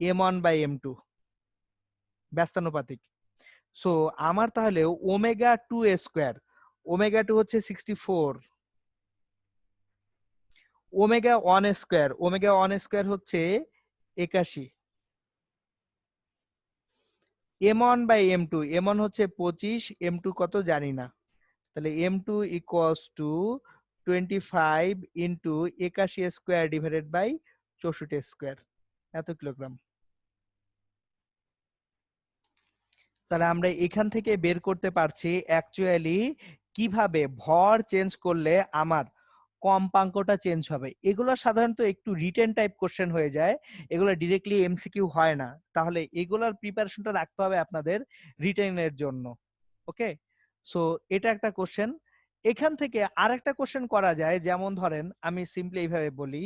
m1/m2 ব্যস্তানুপাতিক। সো আমার তাহলে ওমেগা 2 স্কোয়ার, ওমেগা 2 হচ্ছে 64, ওমেগা 1 স্কোয়ার, ওমেগা 1 স্কোয়ার হচ্ছে 81, m1/m2, m1 হচ্ছে 25, m2 কত জানি না। তাহলে m2 equals to 25 into 81 square divided by 64 square, এত কিলোগ্রাম। তাহলে আমরা এখান থেকে বের করতে পারছি অ্যাকচুয়ালি কিভাবে ভর চেঞ্জ করলে আমার কম্পাঙ্কটা চেঞ্জ হবে। এগুলো সাধারণত একটু রিটেন টাইপ কোশ্চেন হয়ে যায়, এগুলো ডিরেক্টলি এমসিকিউ হয় না। তাহলে এগুলোর প্রিপারেশনটা রাখতে হবে আপনাদের রিটেনের জন্য। ওকে, সো এটা একটা কোশ্চেন। এখান থেকে আরেকটা কোশ্চেন করা যায়, যেমন ধরেন আমি সিম্পলি এইভাবে বলি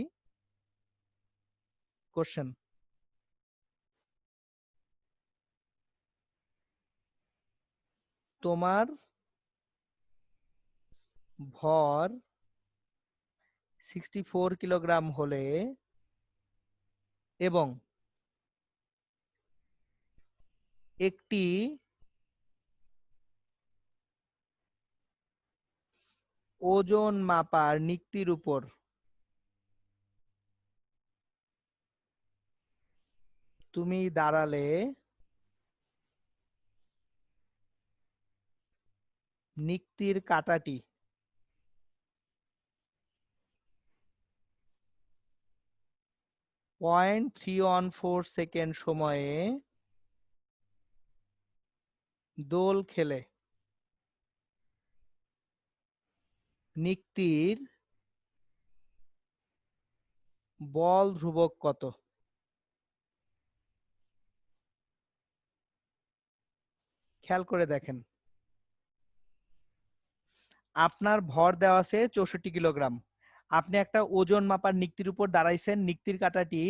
কোশ্চেন, তোমার ভর 64 কিলোগ্রাম হলে এবং একটি ওজন মাপার নিক্তির উপর তুমি দাঁড়ালে নিক্তির কাঁটাটি 0.314 সেকেন্ড সময়ে দোল খেলে নিক্তির বল ধ্রুবক কত? খেয়াল করে দেখেন, আপনার ভর দেওয়া আছে 64 কিলোগ্রাম, আপনি একটা ওজন মাপার নিক্তির উপর দাঁড়াইছেন, নিক্তির কাঁটাটি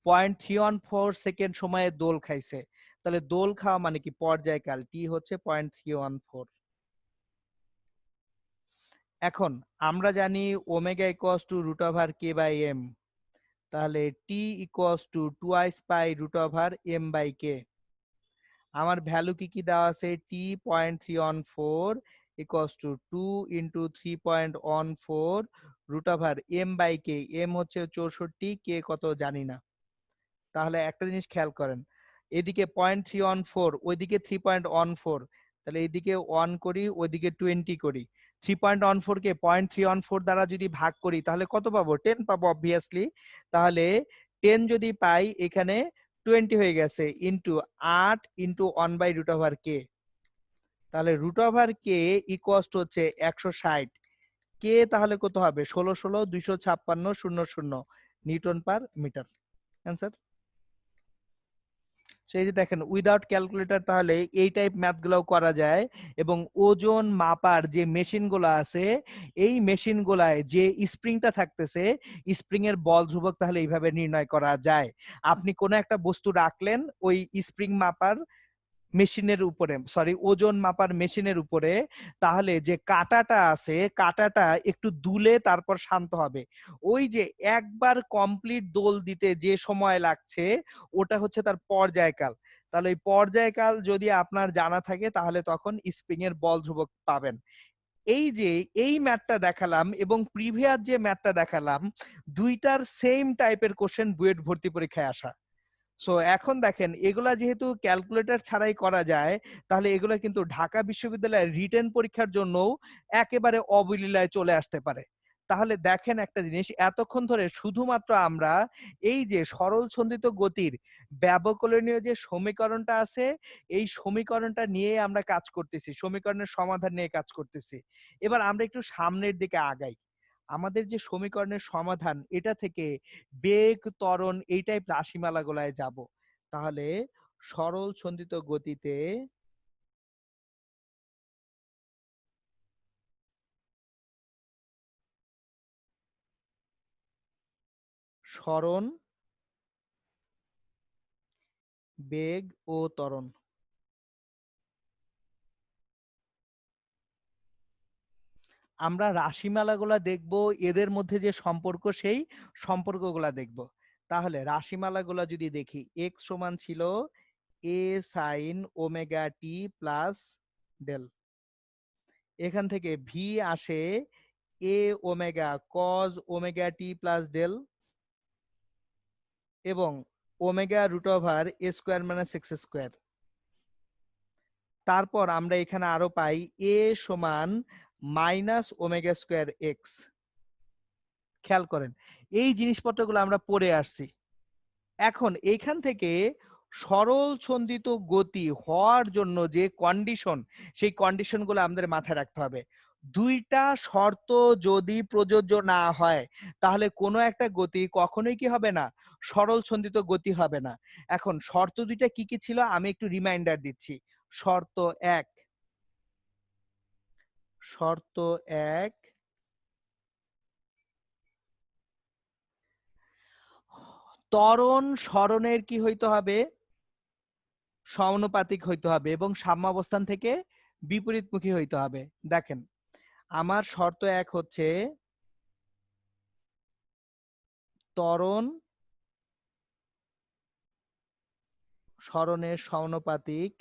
0.314 সেকেন্ড সময়ে দোল খাইছে। তাহলে দোল খাওয়া মানে কি পর্যায়কাল, টি হচ্ছে 0.314। এখন আমরা জানি ওমেগা ইকুয়ালস টু √k/m, তাহলে টি ইকুয়ালস টু 2/√m/k। আমার ভ্যালু কি কি দেওয়া আছে? T 0.314 equals to 2 into 3.14 √m/k। M হচ্ছে 64, কে কত জানি না। তাহলে একটা জিনিস খেয়াল করেন, এদিকে 0.314, ওইদিকে 3.14, তাহলে এইদিকে 1 করি, ওইদিকে 20 করি। 3.14 কে 0.314 দ্বারা যদি ভাগ করি তাহলে কত পাবো? 10 পাবো অবভিয়াসলি। তাহলে 10 যদি পাই, এখানে 20 হয়ে গেছে, ইন্টু 8 ইন্টু 1/√k। তাহলে √k ইকুয়ালস টু হচ্ছে 160। কে তাহলে কত হবে? 16 256 নিউটন পার মিটার। অ্যান্সার। সেই যে দেখেন উইদাউট ক্যালকুলেটর তাহলে এই টাইপ ম্যাথ গুলাও করা যায়। এবং ওজন মাপার যে মেশিন গুলো আছে, এই মেশিন গুলায় যে স্প্রিংটা থাকতেছে, স্প্রিং এর বল ধ্রুবক তাহলে এইভাবে নির্ণয় করা যায়। আপনি কোনো একটা বস্তু রাখলেন ওই স্প্রিং মাপার মেশিনের উপরে, সরি ওজন মাপার মেশিনের উপরে, তাহলে যে কাঁটাটা আছে, কাঁটাটা একটু দুলে তারপর শান্ত হবে। ওই যে একবার কমপ্লিট দোল দিতে যে সময় লাগছে, ওটা হচ্ছে তার পর্যায়কাল। তাহলে এই পর্যায়কাল যদি আপনার জানা থাকে তাহলে তখন স্প্রিং এর বল ধ্রুবক পাবেন। এই যে এই ম্যাথটা দেখালাম এবং প্রিভিয়াস যে ম্যাথটা দেখালাম, দুইটার সেম টাইপের কোশ্চেন বুয়েট ভর্তি পরীক্ষায় আসা। সো এখন দেখেন এগুলা যেহেতু ক্যালকুলেটর ছাড়াই করা যায়, তাহলে এগুলা কিন্তু ঢাকা বিশ্ববিদ্যালয়ের রিটেন পরীক্ষার জন্যও একেবারে অবলীলায় চলে আসতে পারে। তাহলে দেখেন একটা জিনিস, এতক্ষণ ধরে শুধুমাত্র আমরা এই যে সরল ছন্দিত গতির ব্যবকলনীয় যে সমীকরণটা আছে, এই সমীকরণটা নিয়ে আমরা কাজ করতেছি, সমীকরণের সমাধান নিয়ে কাজ করতেছি। এবার আমরা একটু সামনের দিকে আগাই। আমাদের যে সমীকরণের সমাধান, এটা থেকে বেগ, ত্বরণ এই টাইপ রাশিমালাগুলায় যাব। তাহলে সরল ছন্দিত গতিতে সরণ, বেগ ও ত্বরণ, আমরা রাশিমালাগুলা দেখব, এদের মধ্যে যে সম্পর্ক সেই সম্পর্কগুলা দেখব। তাহলে রাশিমালাগুলা যদি দেখি, এক্স সমান ছিল এ sine omega T plus del. এখান থেকে ভি আসে এ omega cause omega T plus del, এবং ওমেগা রুট ওভার এ স্কোয়ার মাইনাস এক্স স্কোয়ার। তারপর আমরা এখানে আরো পাই এ সমান মাইনাস ওমেগা স্কোয়ার এক্স। খেয়াল করেন এই জিনিসপত্রগুলো আমরা পড়ে আসছি। এখন এইখান থেকে সরল ছন্দিত গতি হওয়ার জন্য যে কন্ডিশন, সেই কন্ডিশনগুলো আমাদের মাথায় রাখতে হবে। দুইটা শর্ত যদি প্রযোজ্য না হয়, তাহলে কোনো একটা গতি কখনোই কি হবে না? সরল ছন্দিত গতি হবে না। এখন শর্ত দুইটা কি কি ছিল আমি একটু রিমাইন্ডার দিচ্ছি। শর্ত এক, শর্ত এক, ত্বরণ সরণের কি হইতে হবে? সমানুপাতিক হইতে হবে এবং সাম্যাবস্থান থেকে বিপরীতমুখী হইতে হবে। দেখেন আমার শর্ত এক হচ্ছে ত্বরণ সরণের সমানুপাতিক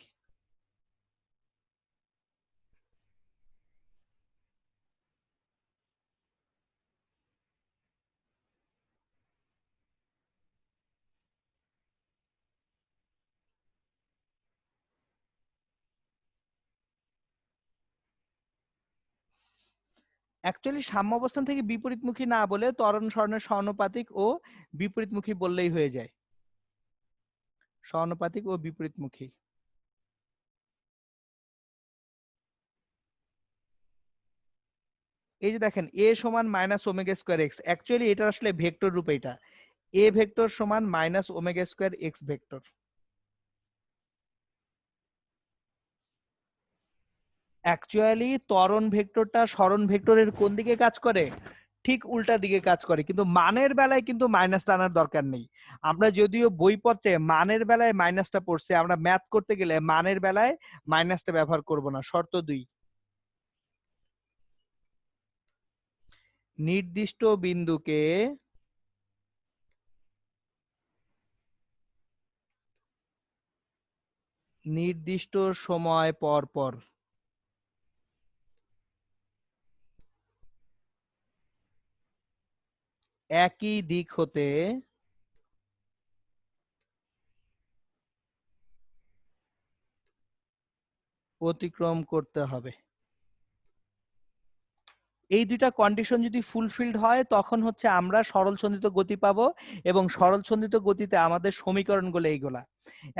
অ্যাকচুয়ালি সাম্যাবস্থান থেকে বিপরীতমুখী না বলে ত্বরণ সরণের সমানুপাতিক ও বিপরীতমুখী বললেই হয়ে যায়। সমানুপাতিক ও বিপরীতমুখী। এই যে দেখেন এ সমান minus omega square x, actually এটা আসলে ভেক্টর রূপে, এটা এ ভেক্টর সমান minus omega square x vector. Actually ত্বরণ ভেক্টরটা সরণ ভেক্টরের কোন দিকে কাজ করে? ঠিক উল্টা দিকে কাজ করে, কিন্তু মানের বেলায় কিন্তু মাইনাসটা আনার দরকার নেই। আমরা যদিও বইপত্রে মানের বেলায় মাইনাসটা পড়ছে, আমরা ম্যাথ করতে গেলে মানের বেলায় মাইনাসটা ব্যবহার করব না। শর্ত দুই, নির্দিষ্ট বিন্দুকে নির্দিষ্ট সময় পর পর একই দিক হতে অতিক্রম করতে হবে। এই দুইটা কন্ডিশন যদি ফুলফিলড হয় তখন হচ্ছে আমরা সরল সন্ধিত গতি পাবো, এবং সরল সন্ধিত গতিতে আমাদের সমীকরণগুলো এইগুলা।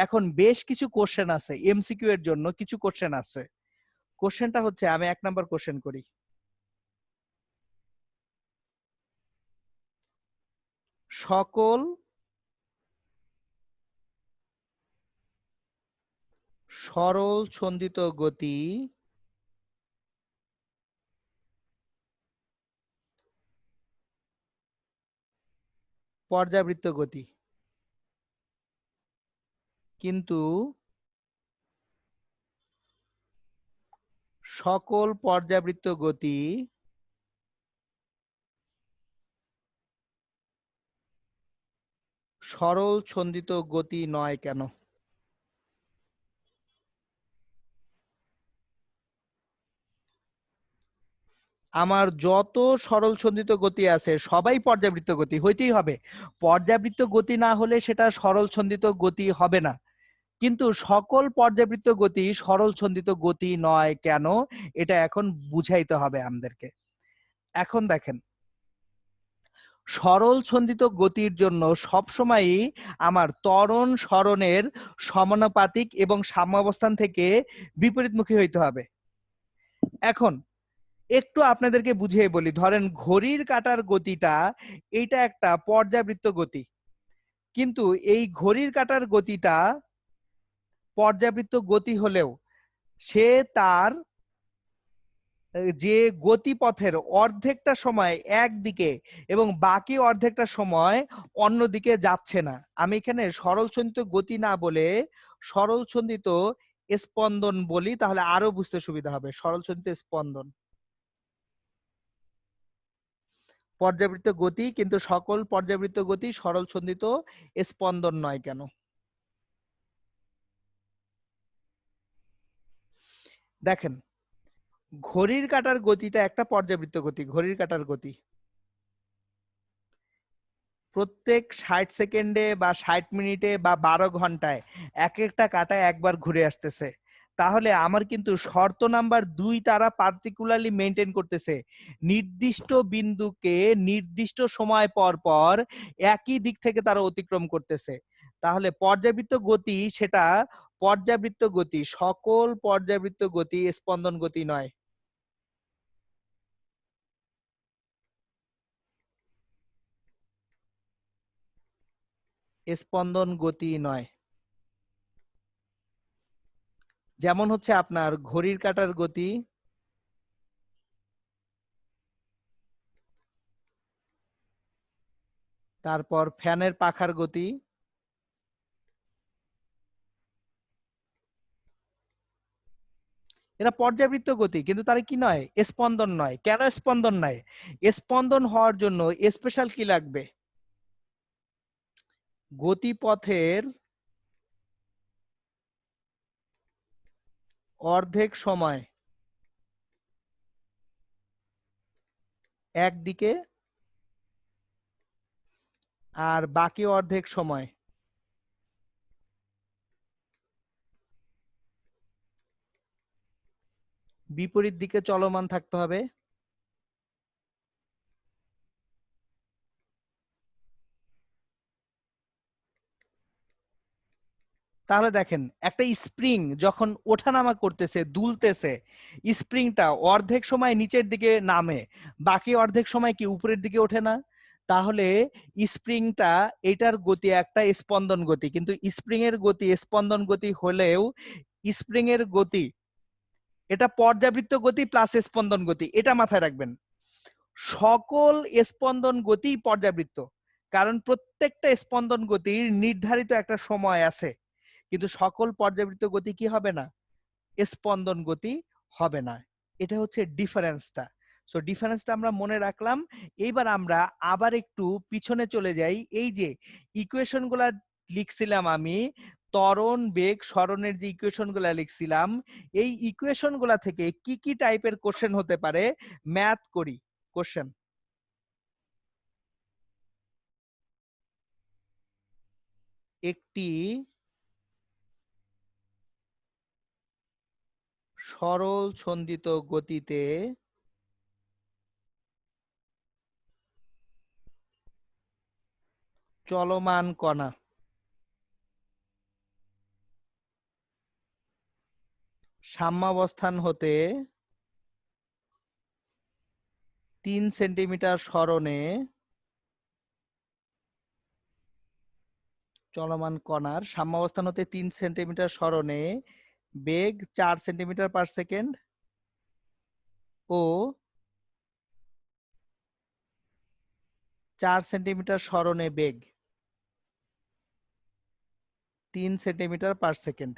এখন বেশ কিছু কোশ্চেন আছে এমসিকিউ এর জন্য, কিছু কোশ্চেন আছে। কোশ্চেনটা হচ্ছে, আমি 1 নাম্বার কোশ্চেন করি। সকল সরল সন্ধিত গতি পর্যাবৃত্ত গতি, কিন্তু সকল পর্যাবৃত্ত গতি সরল সন্ধিত গতি নয় কেন? আমার যত সরল সন্ধিত গতি আছে সবাই পর্যাবৃত্ত গতি হইতেই হবে। পর্যাবৃত্ত গতি না হলে সেটা সরল সন্ধিত গতি হবে না। কিন্তু সকল পর্যাবৃত্ত গতি সরল সন্ধিত গতি নয় কেন, এটা এখন বুঝাইতে হবে আমাদেরকে। এখন দেখেন, সরল সন্ধিত গতির জন্য সবসময়ই আমার ত্বরণ সরণের সমানুপাতিক এবং সাম্যাবস্থান থেকে বিপরীতমুখী হইতে হবে। এখন একটু আপনাদেরকে বুঝিয়ে বলি, ধরেন ঘড়ির কাঁটার গতিটা এইটা একটা পর্যাবৃত্ত গতি, কিন্তু এই ঘড়ির কাঁটার গতিটা পর্যাবৃত্ত গতি হলেও সে তার যে গতিপথের অর্ধেকটা সময় একদিকে এবং বাকি অর্ধেকটা সময় অন্যদিকে যাচ্ছে না। আমি এখানে সরল সন্ধিত গতি না বলে সরল সন্ধিত স্পন্দন বলি, তাহলে আরো বুঝতে সুবিধা হবে। সরল সন্ধিত স্পন্দন পর্যাবৃত্ত গতি, কিন্তু সকল পর্যাবৃত্ত গতি সরল সন্ধিত স্পন্দন নয় কেন? দেখেন, ঘড়ির কাঁটার গতিটা একটা পর্যাবৃত্ত গতি। ঘড়ির কাঁটার গতি প্রত্যেক 60 সেকেন্ডে বা 60 মিনিটে বা 12 ঘন্টায় এক একটা কাঁটা একবার ঘুরে আসতেছে। তাহলে আমার কিন্তু শর্ত নাম্বার 2 তারা পার্টিকুলারলি মেনটেন করতেছে, নির্দিষ্ট বিন্দুকে নির্দিষ্ট সময় পর পর একই দিক থেকে তারা অতিক্রম করতেছে। তাহলে পর্যাবৃত্ত গতি সেটা পর্যাবৃত্ত গতি, সকল পর্যাবৃত্ত গতি স্পন্দন গতি নয়। স্পন্দন গতি নয়। যেমন হচ্ছে আপনার ঘড়ির কাঁটার গতি, তারপর ফ্যানের পাখার গতি, এরা পর্যাবৃত্ত গতি, কিন্তু তারা কি নয়? স্পন্দন নয়। কেন স্পন্দন নয়? স্পন্দন হওয়ার জন্য স্পেশাল কি লাগবে? গতিপথের অর্ধেক সময় একদিকে আর বাকি অর্ধেক সময় বিপরীত দিকে চলমান থাকতে হবে। তাহলে দেখেন, একটা স্প্রিং যখন ওঠানামা করতেছে, দুলতেছে, স্প্রিংটা অর্ধেক সময় নিচের দিকে নামে, বাকি অর্ধেক সময় কি উপরের দিকে ওঠে না? তাহলে স্প্রিংটা, এটার গতি একটা স্পন্দন গতি, কিন্তু স্প্রিং এর গতি স্পন্দন গতি হলেও স্প্রিং এর গতি এটা পর্যাবৃত্ত গতি প্লাস স্পন্দন গতি, এটা মাথায় রাখবেন। সকল স্পন্দন গতি পর্যাবৃত্ত, কারণ প্রত্যেকটা স্পন্দন গতির নির্ধারিত একটা সময় আছে, কিন্তু সকল পর্যাবৃত্ত গতি কি হবে না? স্পন্দন গতি হবে না। এটা হচ্ছে ডিফারেন্সটা। সো ডিফারেন্সটা আমরা মনে রাখলাম। এইবার আমরা আবার একটু পিছনে চলে যাই। এই যে ইকুয়েশন গুলা লিখছিলাম আমি, ত্বরণ বেগ সরণের যে ইকুয়েশন গুলা লিখছিলাম, এই ইকুয়েশন গুলা থেকে কি কি টাইপের কোশ্চেন হতে পারে ম্যাথ করি। কোশ্চেন, একটি সরল ছন্দিত গতিতে চলমান কণা সাম্যাবস্থান হতে 3 সেন্টিমিটার সরণে চলমান কণার সাম্যাবস্থান হতে 3 সেন্টিমিটার সরণে বেগ 4 সেন্টিমিটার পার সেকেন্ড ও 4 সেন্টিমিটার সরণে বেগ 3 সেন্টিমিটার পার সেকেন্ড।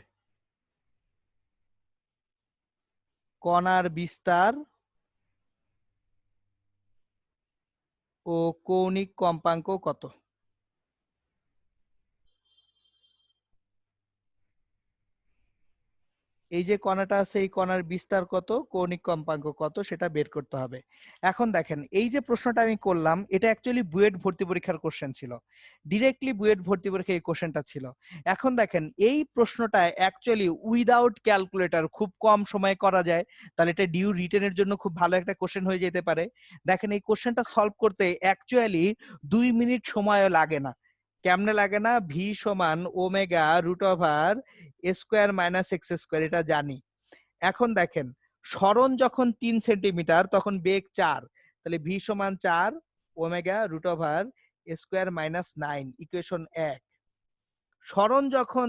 কণার বিস্তার ও কৌণিক কম্পাঙ্ক কত? এই যে কণাটা আছে এই কণার বিস্তার কত, কৌণিক কম্পাঙ্ক কত সেটা বের করতে হবে। এখন দেখেন এই যে প্রশ্নটা আমি করলাম এটা অ্যাকচুয়ালি বুয়েট ভর্তি পরীক্ষার কোশ্চেন ছিল, ডিরেক্টলি বুয়েট ভর্তি পরীক্ষায় এই কোশ্চেনটা ছিল। এখন দেখেন এই প্রশ্নটা অ্যাকচুয়ালি উইদাউট ক্যালকুলেটর খুব কম সময়ে করা যায়, তাহলে এটা ডিউ রিটেনের জন্য খুব ভালো একটা কোশ্চেন হয়ে যেতে পারে। দেখেন এই কোশ্চেনটা সলভ করতে অ্যাকচুয়ালি 2 মিনিট সময়ও লাগে না। কেমনে লাগে না? ভি সমান omega root over square minus X square, এটা জানি। এখন দেখেন সরণ যখন 3 সেন্টিমিটার তখন বেগ 4, তাহলে ভি সমান 4 omega root over square minus 9 equation 1। সরণ যখন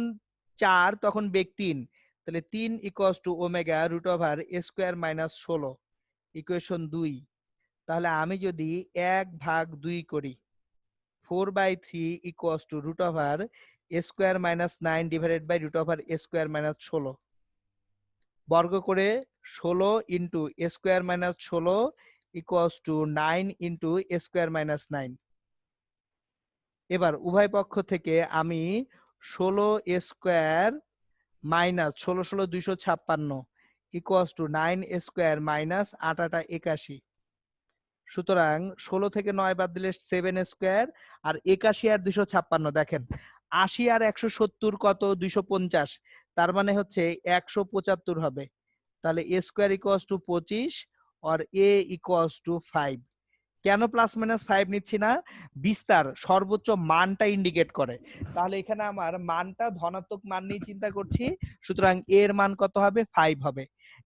4 তখন বেগ 3, তাহলে 3 equals to omega root over square minus 16 equation 2। তাহলে আমি যদি 1/2 করি 4/3 equals to root over square minus 9 divided by root over square minus 16 বর্গ করে 16 into square minus 16 equals to 9 into square minus 9। এবার উভয় পক্ষ থেকে আমি 16 square minus 16 16 256 equals to 9 square minus 8 8 81। সুতরাং 16 থেকে 9 বাদ দিলে 7 স্কোয়ার আর 81 আর 256, দেখেন 80 আর 170 কত? 250, তার মানে হচ্ছে 175 হবে। তাহলে এ স্কোয়ার ইকুয়ালস টু 25 আর এ ইকুয়ালস টু 5। কেন প্লাস মাইনাস 5 নিচ্ছি না? বিস্তার সর্বোচ্চ মানটা ইন্ডিকেট করে, তাহলে এখানে আমার মানটা ধনাত্মক মান নিয়ে চিন্তা করছি, সুতরাং এর মান কত হবে? 5 হবে।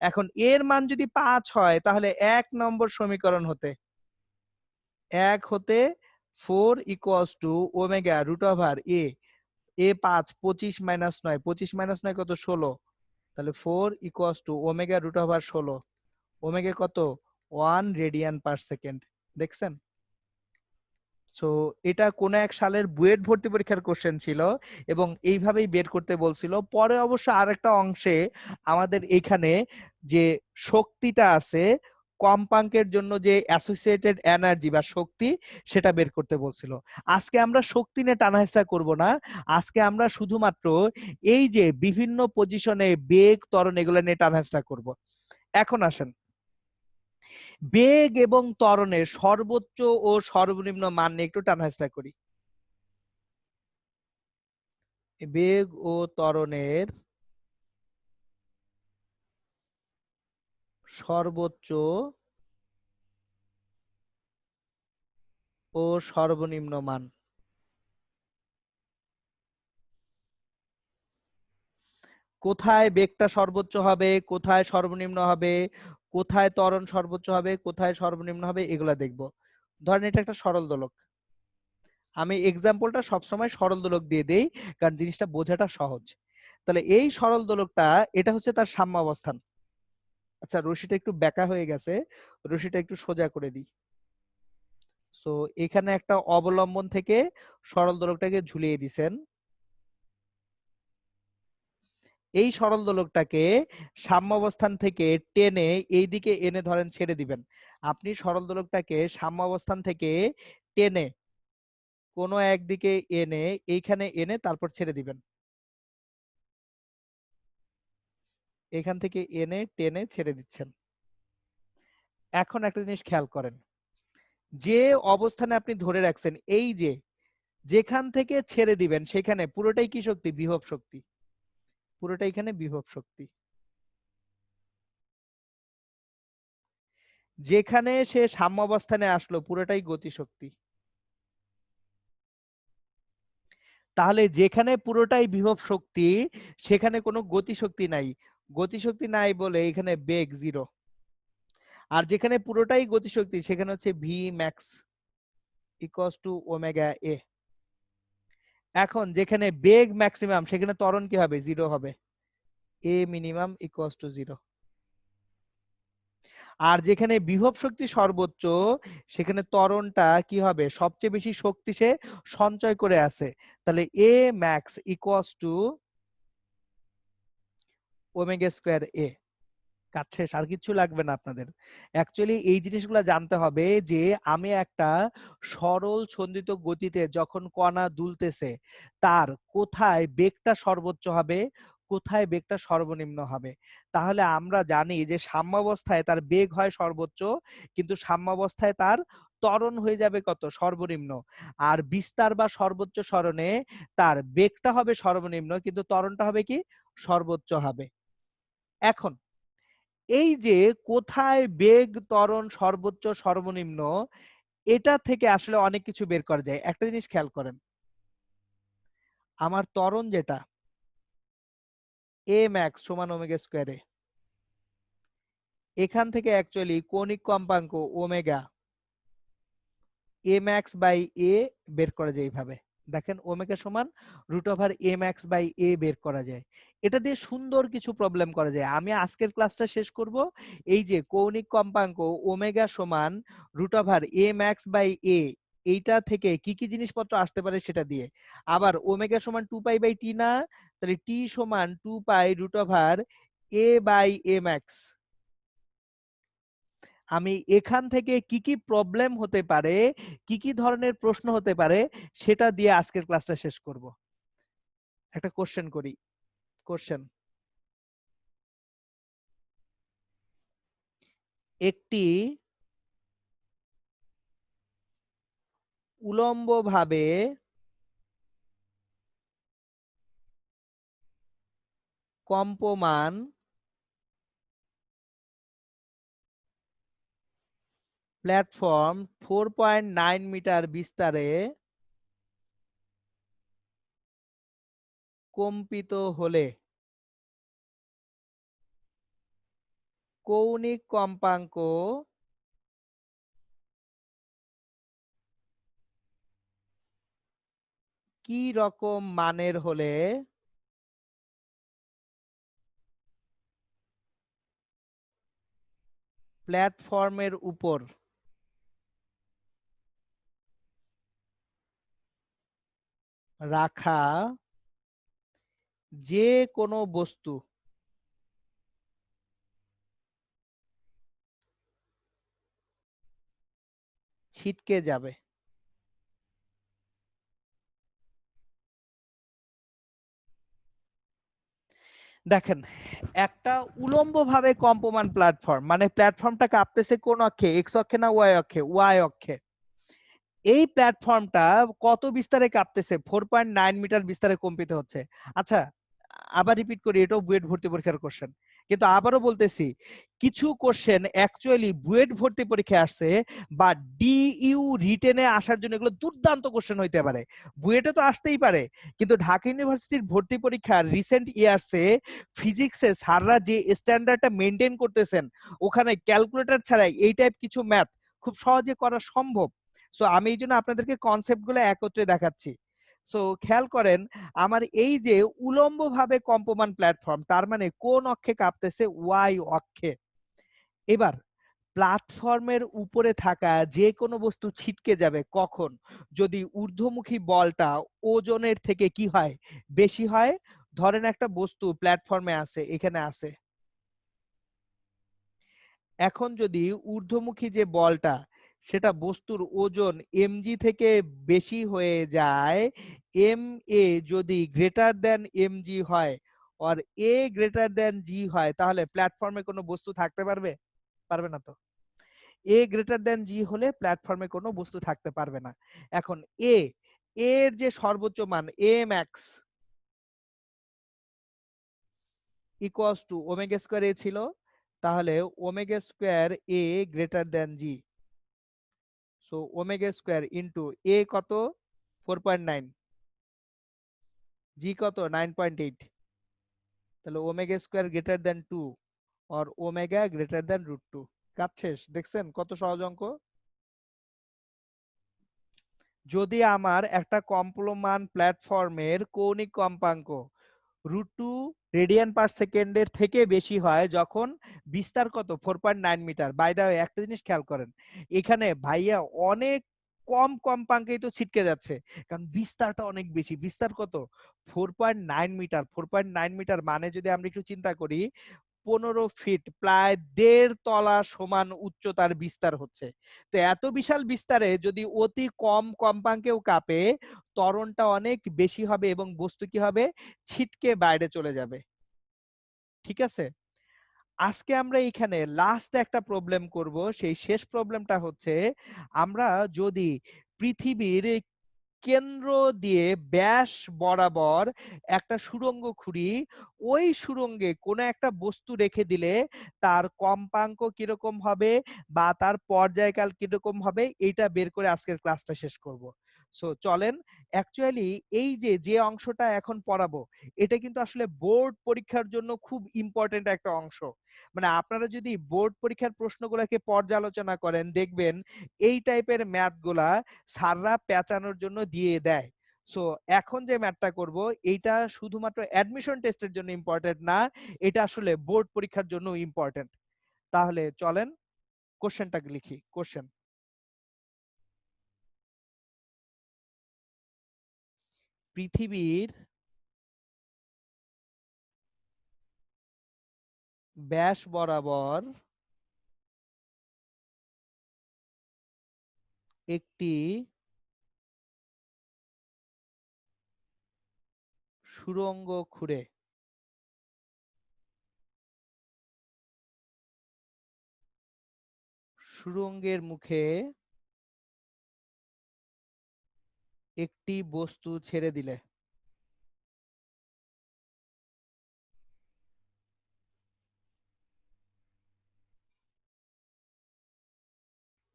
এখন এর মান যদি 5 হয় তাহলে 1 নম্বর সমীকরণ হতে 4 equals to omega root over এ 5 25 মাইনাস 9 25 মাইনাস 9 কত? 16, তাহলে 4 equals to omega root over 16, omega কত? 1 রেডিয়ান পার সেকেন্ড। দেখছেন? সো এটা কোন এক সালের বুয়েট ভর্তি পরীক্ষার কোশ্চেন ছিল এবং এইভাবেই বের করতে বলছিল। পরে অবশ্য আরেকটা অংশে আমাদের এখানে যে শক্তিটা আছে কম্পাঙ্কের জন্য যে অ্যাসোসিয়েটেড এনার্জি বা শক্তি সেটা বের করতে বলছিল। আজকে আমরা শক্তি নিয়ে টানাহেঁচড়া করব না, আজকে আমরা শুধুমাত্র এই যে বিভিন্ন পজিশনে বেগ ত্বরণ এগুলো নিয়ে টানাহেঁচড়া করব। এখন আসেন বেগ এবং ত্বরণের সর্বোচ্চ ও সর্বনিম্ন মান নিয়ে একটু টানাহেঁচড়া করি। বেগ ও ত্বরণের সর্বোচ্চ ও সর্বনিম্ন মান। কোথায় বেগটা সর্বোচ্চ হবে, কোথায় সর্বনিম্ন হবে, কোথায় ত্বরণ সর্বোচ্চ হবে, কোথায় সর্বনিম্ন হবে, এগুলা দেখব। ধরেন এটা একটা সরল দোলক, আমি এক্সাম্পলটা সবসময় সরল দোলক দিয়ে দেই কারণ জিনিসটা বোঝাটা সহজ। তাহলে এই সরল দোলকটা এটা হচ্ছে তার সাম্যাবস্থান। আচ্ছা রশিটা একটু বেঁকা হয়ে গেছে, রশিটা একটু সোজা করে দিই। সো এখানে একটা অবলম্বন থেকে সরল দোলকটাকে ঝুলিয়ে দিছেন। এই সরল দোলকটাকে সাম্যাবস্থান থেকে টেনে এইদিকে এনে ধরেন ছেড়ে দিবেন। আপনি সরল দোলকটাকে সাম্যাবস্থান থেকে টেনে কোনো একদিকে এনে এইখানে এনে তারপর ছেড়ে দিবেন। এখান থেকে এনে টেনে ছেড়ে দিচ্ছেন। এখন একটা জিনিস খেয়াল করেন, যে অবস্থানে আপনি ধরে রাখছেন এই যে যেখান থেকে ছেড়ে দিবেন সেখানে পুরোটাই কি শক্তি? বিভব শক্তি। পুরোটা এখানে বিভব শক্তি। যেখানে সে সাম্যাবস্থানে আসলো পুরোটাই গতিশক্তি। তাহলে যেখানে পুরোটাই বিভব শক্তি সেখানে কোনো গতিশক্তি নাই। গতিশক্তি নাই বলে এখানে বেগ 0। আর যেখানে পুরোটাই গতিশক্তি সেখানে হচ্ছে V max equals to omega A. এখন যেখানে বেগ ম্যাক্সিমাম সেখানে ত্বরণ কি হবে? 0 হবে। এ মিনিমাম ইকুয়ালস টু 0। আর যেখানে বিভব শক্তি সর্বোচ্চ সেখানে ত্বরণটা কি হবে? সবচেয়ে বেশি শক্তি সে সঞ্চয় করে আছে। তাহলে A max equals to omega square A. কাজ শেষ, আর কিছু লাগবে না আপনাদের। অ্যাকচুয়ালি এই জিনিসগুলো জানতে হবে যে আমি একটা সরল সন্ধিত গতিতে যখন কণা দুলতেছে তার কোথায় বেগটা সর্বোচ্চ হবে, কোথায় বেগটা সর্বনিম্ন হবে। তাহলে আমরা জানি যে সাম্যাবস্থায় তার বেগ হয় সর্বোচ্চ, কিন্তু সাম্যাবস্থায় তার ত্বরণ হয়ে যাবে কত? সর্বনিম্ন। আর বিস্তার বা সর্বোচ্চ সরণে তার বেগটা হবে সর্বনিম্ন কিন্তু ত্বরণটা হবে কি? সর্বোচ্চ হবে। এখন এই যে কোথায় বেগ ত্বরণ সর্বোচ্চ সর্বনিম্ন এটা থেকে আসলে অনেক কিছু বের করা যায়। একটা জিনিস খেয়াল করেন, আমার ত্বরণ যেটা এ ম্যাক্স সমান ওমেগা স্কয়ারে, এখান থেকে অ্যাকচুয়ালি কৌণিক কম্পাঙ্ক omega A max by A বের করা যায় এইভাবে। দেখেন ওমেগা সমান root over A max by A বের করা যায়। এটা দিয়ে সুন্দর কিছু প্রবলেম করা যায়। আমি আজকের ক্লাসটা শেষ করব এই যে কৌণিক কম্পাঙ্ক ওমেগা সমান root over A max by A, এইটা থেকে কি কি জিনিসপত্র আসতে পারে সেটা দিয়ে। আবার ওমেগা সমান 2 পাই বাই টি না, তাহলে টি সমান 2 pi root over A by A max. আমি এখান থেকে কি কি প্রবলেম হতে পারে, কি কি ধরনের প্রশ্ন হতে পারে সেটা দিয়ে আজকের ক্লাসটা শেষ করব। একটা কোশ্চেন করি। কোশ্চেন, একটি উলম্বভাবে কম্পমান প্ল্যাটফর্ম 4.9 মিটার বিস্তারে কম্পিত হলে কৌণিক কম্পাঙ্ক কি রকম মানের হলে প্ল্যাটফর্মের উপর রাখা যে কোনো বস্তু ছিটকে যাবে। দেখেন, একটা উলম্ব ভাবে কম্পমান প্ল্যাটফর্ম মানে প্ল্যাটফর্মটা কাঁপতেছে কোন অক্ষে? এক্স অক্ষে না ওয়াই অক্ষে? ওয়াই অক্ষে। এই প্ল্যাটফর্মটা কত বিস্তারে কাঁপতেছে? 4.9 মিটার বিস্তারে কম্পিত হচ্ছে। আচ্ছা, আবার রিপিট করি, এটাও বুয়েট ভর্তি পরীক্ষার কোশ্চেন। কিন্তু আবারও বলতেছি, কিছু কোশ্চেন অ্যাকচুয়ালি বুয়েট ভর্তি পরীক্ষায় আসছে বা ডিইউ রিটেনে আসার জন্য এগুলো দুর্দান্ত কোশ্চেন হইতে পারে। বুয়েটে তো আসতেই পারে, কিন্তু ঢাকা ইউনিভার্সিটির ভর্তি পরীক্ষার রিসেন্ট ইয়ার্সে ফিজিক্সে স্যাররা যে স্ট্যান্ডার্ডটা মেনটেন করতেছেন ওখানে ক্যালকুলেটর ছাড়াই এই টাইপ কিছু ম্যাথ খুব সহজে করা সম্ভব। সো আমি এই জন্য আপনাদেরকে কনসেপ্ট গুলো একত্রে দেখাচ্ছি। সো খেয়াল করেন, আমার এই যে উলম্ব ভাবে কম্পমান প্ল্যাটফর্ম তার মানে কোন অক্ষে কাঁপতেছে? ওয়াই অক্ষে। এবার প্ল্যাটফর্মের উপরে থাকা যে কোনো বস্তু ছিটকে যাবে কখন? যদি ঊর্ধ্বমুখী বলটা ওজনের থেকে কি হয়? বেশি হয়। ধরেন একটা বস্তু প্ল্যাটফর্মে আছে, এখানে আছে, এখন যদি ঊর্ধ্বমুখী যে বলটা সেটা বস্তুর ওজন mg থেকে বেশি হয়ে যায়, এম এ যদি গ্রেটার দেন mg হয় আর এ গ্রেটার দেন জি হয়, তাহলে প্ল্যাটফর্মে কোনো বস্তু থাকতে পারবে? পারবে না তো। এ গ্রেটার দেন জি হলে প্ল্যাটফর্মে কোনো বস্তু থাকতে পারবে না। এখন এ এর যে সর্বোচ্চ মান A max equals to omega square A ছিল, তাহলে omega square A greater than G. So omega square into A কত 4.9, জি কত 9.8, তাহলে ওমেগা স্কোয়ার গ্রেটার দেন 2 আর ওমেগা গ্রেটার দেন √2। কাজ শেষ। দেখছেন কত সহজ অঙ্ক। যদি আমার একটা কম্প্লমান প্ল্যাটফর্মের কৌণিক কম্পাঙ্ক √2 রেডিয়ান পার সেকেন্ডের থেকে বেশি হয় যখন বিস্তার কত 4.9 মিটার। বাই দা ওয়ে একটা জিনিস খেয়াল করেন, এখানে ভাইয়া অনেক কম কম্পাঙ্কেই তো ছিটকে যাচ্ছে, কারণ বিস্তারটা অনেক বেশি। বিস্তার কত 4.9 মিটার। 4.9 মিটার মানে যদি আমরা একটু চিন্তা করি 15 ফিট, প্রায় 1.5 তলা সমান উচ্চতার বিস্তার হচ্ছে। তো এত বিশাল বিস্তারে যদি অতি কম কম্পাঙ্কেও কাঁপে, ত্বরণটা অনেক বেশি হবে এবং বস্তু কি হবে ছিটকে বাইরে চলে যাবে। ঠিক আছে, আজকে আমরা এখানে লাস্ট একটা প্রবলেম করব। সেই শেষ প্রবলেমটা হচ্ছে, আমরা যদি পৃথিবীর কেন্দ্র দিয়ে ব্যাস বরাবর একটা সুড়ঙ্গ খুঁড়ি, ওই সুড়ঙ্গে কোনো একটা বস্তু রেখে দিলে তার কম্পাঙ্ক কিরকম হবে বা তার পর্যায়কাল কিরকম হবে, এইটা বের করে আজকের ক্লাসটা শেষ করব। সো চলেন, অ্যাকচুয়ালি এই যে যে অংশটা এখন পড়াবো, এটা কিন্তু আসলে বোর্ড পরীক্ষার জন্য খুব ইম্পর্টেন্ট একটা অংশ। মানে আপনারা যদি বোর্ড পরীক্ষার প্রশ্নগুলোকে পর্যালোচনা করেন, দেখবেন এই টাইপের ম্যাথ গুলা স্যাররা পেঁচানোর জন্য দিয়ে দেয়। সো এখন যে ম্যাথটা করব, এইটা শুধুমাত্র অ্যাডমিশন টেস্টের জন্য ইম্পর্টেন্ট না, এটা আসলে বোর্ড পরীক্ষার জন্য ইম্পর্টেন্ট। তাহলে চলেন কোশ্চেনটা লিখি। কোশ্চেন: পৃথিবীর ব্যাস বরাবর একটি সুড়ঙ্গ খুঁড়ে সুড়ঙ্গের মুখে একটি বস্তু ছেড়ে দিলে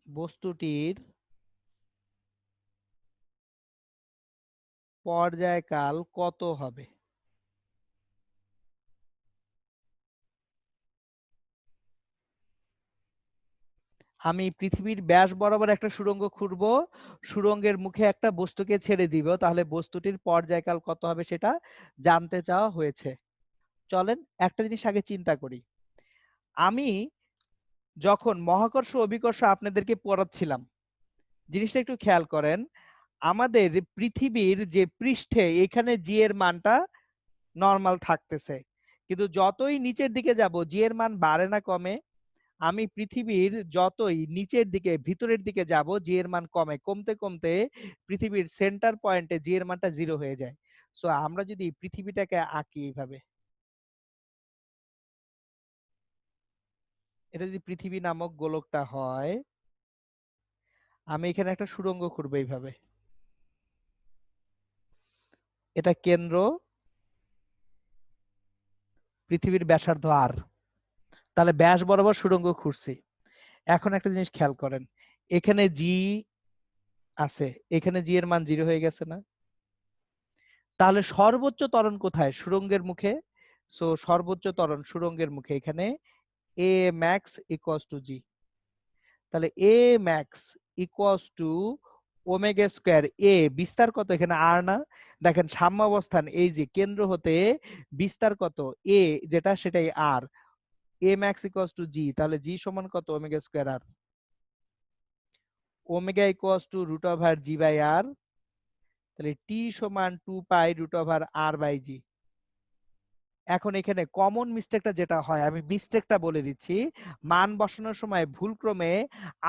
বস্তুটির পর্যায়কাল কত হবে? আমি পৃথিবীর ব্যাস বরাবর একটা সুড়ঙ্গ খুঁড়ব, সুড়ঙ্গের মুখে একটা বস্তুকে ছেড়ে দিব, তাহলে বস্তুটির পর্যায়কাল কত হবে সেটা জানতে চাওয়া হয়েছে। চলেন একটা জিনিস আগে চিন্তা করি। আমি যখন মহাকর্ষ অভিকর্ষ আপনাদেরকে পড়াচ্ছিলাম, জিনিসটা একটু খেয়াল করেন, আমাদের পৃথিবীর যে পৃষ্ঠে এখানে জি এর মানটা নর্মাল থাকতেছে, কিন্তু যতই নিচের দিকে যাব জি এর মান বাড়ে না কমে? আমি পৃথিবীর যতই নিচের দিকে ভিতরের দিকে যাব জি এর মান কমে, কমতে কমতে পৃথিবীর সেন্টার পয়েন্টে জি এর মানটা 0 হয়ে যায়। সো আমরা যদি পৃথিবীটাকে আঁকি এইভাবে, এটা যদি পৃথিবী নামক গোলকটা হয়, আমি এখানে একটা সুড়ঙ্গ খুঁড়বো এইভাবে, এটা কেন্দ্র, পৃথিবীর ব্যাসার্ধ আর, তাহলে ব্যাস বরাবর সুড়ঙ্গ খুঁড়ছি। এখন একটা জিনিস খেয়াল করেন, এখানে জি আছে, এখানে জি এর মান 0 হয়ে গেছে না? তাহলে সর্বোচ্চ ত্বরণ কোথায়? সুড়ঙ্গের মুখে। সো সর্বোচ্চ ত্বরণ সুড়ঙ্গের মুখে, এখানে এ ম্যাক্স ইকুয়ালস টু জি। তাহলে A max equals to omega square. A বিস্তার কত এখানে আর না? দেখেন সাম্যাবস্থান, এই যে কেন্দ্র হতে বিস্তার কত এ যেটা সেটাই আর। এ ম্যাক্স ইকুয়ালস টু জি, তাহলে জি সমান কত ওমেগা স্কয়ার আর। ওমেগা ইকুয়ালস টু √g/r, তাহলে টি সমান 2π√r/g। এখন এখানে কমন মিস্টেকটা যেটা হয়, আমি মিস্টেকটা বলে দিচ্ছি। মান বসানোর সময় ভুলক্রমে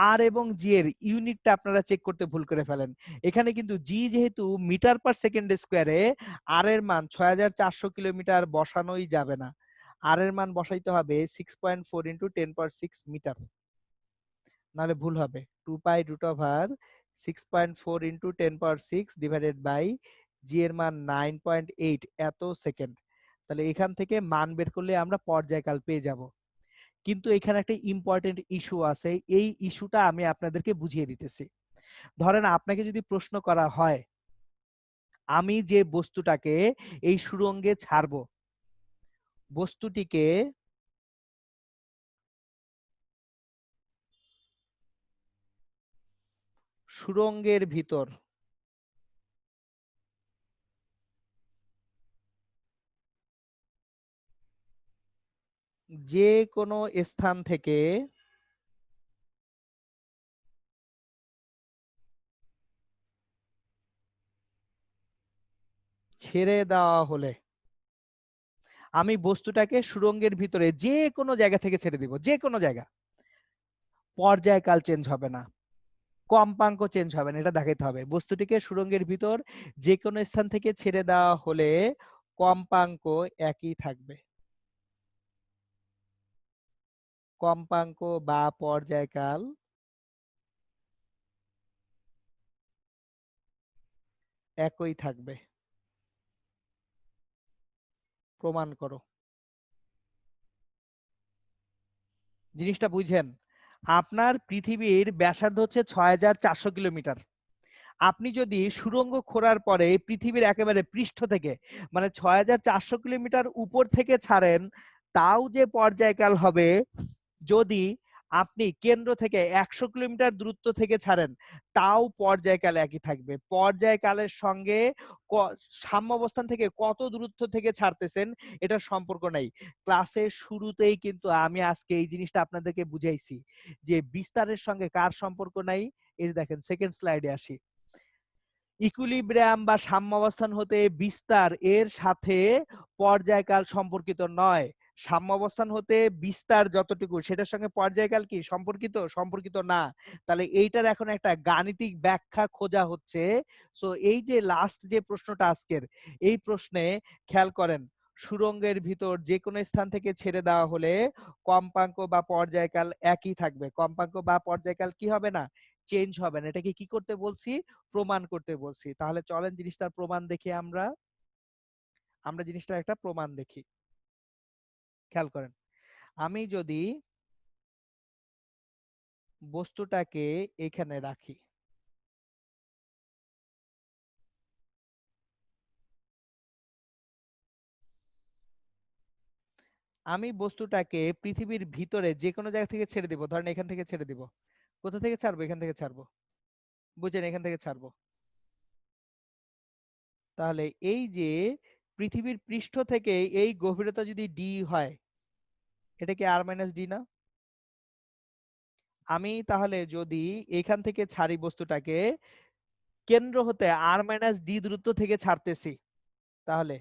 আর এবং জি এর ইউনিটটা আপনারা চেক করতে ভুল করে ফেলেন। এখানে কিন্তু জি যেহেতু মিটার পার সেকেন্ড স্কোয়ারে, আর এর মান 6400 কিলোমিটার বসানোই যাবে না। আর এর মান বসাইতে হবে 6.4 ইন্টু 10⁶ মিটার, নাহলে ভুল হবে। 2π√6.4 ইন্টু 10⁶ ডিভাইডেড বাই জি এর মান 9.8 এত সেকেন্ড। তাহলে এখান থেকে মান বের করলে আমরা পর্যায়কাল পেয়ে যাব। কিন্তু এখানে একটা ইম্পর্টেন্ট ইস্যু আছে, এই ইস্যুটা আমি আপনাদেরকে বুঝিয়ে দিতেছি। ধরেন আপনাকে যদি প্রশ্ন করা হয় আমি যে বস্তুটাকে এই সুড়ঙ্গে ছাড়বো, বস্তুটিকে সুড়ঙ্গের ভিতর যে কোনো স্থান থেকে ছেড়ে দেওয়া হলে, আমি বস্তুটাকে সুড়ঙ্গের ভিতরে যে কোনো জায়গা থেকে ছেড়ে দিব, যে কোনো জায়গা, পর্যায়কাল চেঞ্জ হবে না, কম্পাঙ্ক চেঞ্জ হবে না, এটা দেখাইতে হবে। বস্তুটিকে সুড়ঙ্গের ভিতর যে কোনো স্থান থেকে ছেড়ে দেওয়া হলে কম্পাঙ্ক একই থাকবে, কম্পাঙ্ক বা পর্যায়কাল একই থাকবে। প্রমাণ করো। জিনিসটা বুঝেন, আপনার পৃথিবীর ব্যাসার্ধ হচ্ছে ৬,৪০০ কিলোমিটার। আপনি যদি সুড়ঙ্গ খোঁড়ার পরে পৃথিবীর একেবারে পৃষ্ঠ থেকে মানে ৬,৪০০ কিলোমিটার উপর থেকে ছাড়েন, তাও যে পর্যায়কাল হবে। যদি আপনি কেন্দ্র থেকে ১০০ কিলোমিটার দূরত্ব থেকে ছাড়েন, তাও পর্যায়কাল একই থাকবে। পর্যায়কালের সঙ্গে সাম্যাবস্থান থেকে কত দূরত্ব থেকে ছাড়তেছেন এটার সম্পর্ক নাই। ক্লাসের শুরুতেই কিন্তু আমি আজকে এই জিনিসটা আপনাদেরকে বুঝাইছি যে বিস্তারের সঙ্গে কার সম্পর্ক নাই। এই যে দেখেন, সেকেন্ড স্লাইডে আসি। ইকুইলিব্রিয়াম বা সাম্যাবস্থান হতে বিস্তার এর সাথে পর্যায়কাল সম্পর্কিত নয়। সাম্যাবস্থান হতে বিস্তার যতটুকু সেটার সঙ্গে পর্যায়কাল কি সম্পর্কিত? সম্পর্কিত না। তাহলে এইটার এখন একটা গাণিতিক ব্যাখ্যা খোঁজা হচ্ছে। সো এই যে লাস্ট যে প্রশ্নটা আজকের, এই প্রশ্নে খেয়াল করেন, সুড়ঙ্গের ভিতর যে কোনো স্থান থেকে ছেড়ে দেওয়া হলে কম্পাঙ্ক বা পর্যায়কাল একই থাকবে। কম্পাঙ্ক বা পর্যায়কাল কি হবে না? চেঞ্জ হবে না। এটাকে কি করতে বলছি? প্রমাণ করতে বলছি। তাহলে চলেন জিনিসটার প্রমাণ দেখি আমরা। আমরা জিনিসটার একটা প্রমাণ দেখি। খেয়াল করেন, আমি যদি বস্তুটাকে এখানে রাখি, আমি বস্তুটাকে পৃথিবীর ভিতরে যে কোনো জায়গা থেকে ছেড়ে দিব, ধরেন এখান থেকে ছেড়ে দিব। কোথা থেকে ছাড়বো? এখান থেকে ছাড়বো। বুঝেন, এখান থেকে ছাড়বো। তাহলে এই যে পৃথিবীর পৃষ্ঠ থেকে এই গভীরতা যদি ডি হয়, এটা কি আর মাইনাস ডি না? আমি তাহলে যদি এখান থেকে ছাড়ি বস্তুটাকে, কেন্দ্র হতে আর মাইনাস ডি দূরত্ব থেকে ছাড়তেছি, তাহলে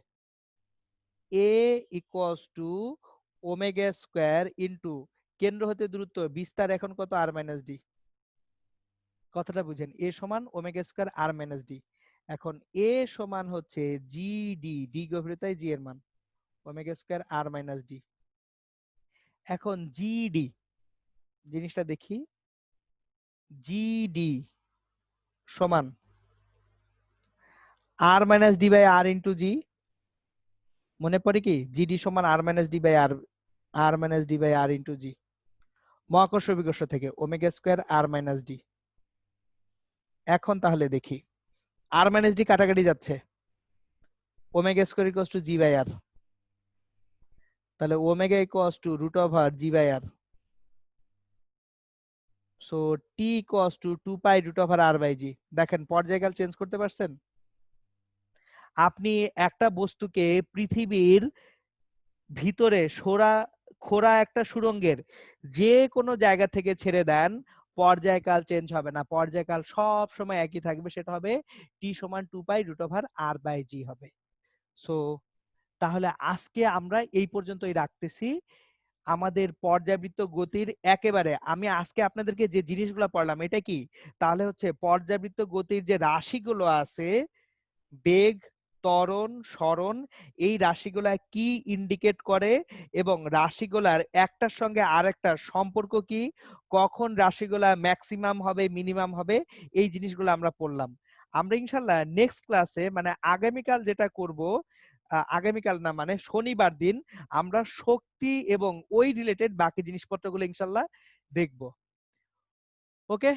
A equals to omega square into কেন্দ্র হতে দূরত্ব বিস্তার এখন কত? R minus D. কথাটা বুঝেন, এ সমান omega square R minus D. এখন এ সমান হচ্ছে জি ডি, ডি গভীরতায় জি এর মান omega square R minus D. এখন জিডি জিনিসটা দেখি, জিডি সমান R minus D by R into G. মনে পড়ে কি? জিডি সমান R minus D by R, R minus D by R into G, মহাকর্ষ বিকর্ষ থেকে omega square R minus D. এখন তাহলে দেখি, আর মাইনাস ডি কাটাকাটি যাচ্ছে, omega square equals to G by R. তাহলে omega equals to root over G by R. So T equals to 2 pi root over R by G. দেখেন পর্যায়কাল change করতে পারছেন। আপনি একটা বস্তুকে পৃথিবীর ভিতরে খোঁড়া একটা সুড়ঙ্গের যে কোনো জায়গা থেকে ছেড়ে দেন, পর্যায়কাল চেঞ্জ হবে না, পর্যায়কাল সব সময় একই থাকবে, সেটা হবে টি সমান 2 pi root over R by জি হবে। সো তাহলে আজকে আমরা এই পর্যন্তই রাখতেছি। আমাদের পর্যাবৃত্ত গতির একেবারে আমি আজকে আপনাদেরকে যে জিনিসগুলো পড়লাম এটা কি, তাহলে হচ্ছে পর্যাবৃত্ত গতির যে রাশিগুলো আছে, বেগ, ত্বরণ, সরণ, এই রাশিগুলা কি ইন্ডিকেট করে এবং রাশিগুলার একটার সঙ্গে আরেকটার সম্পর্ক কি, কখন রাশিগুলা ম্যাক্সিমাম হবে মিনিমাম হবে, এই জিনিসগুলো আমরা পড়লাম। আমরা ইনশাল্লাহ নেক্সট ক্লাসে মানে আগামীকাল যেটা করব, আগামীকাল না মানে শনিবার দিন আমরা শক্তি এবং ওই রিলেটেড বাকি জিনিসপত্রগুলো ইনশাআল্লাহ দেখব। ওকে?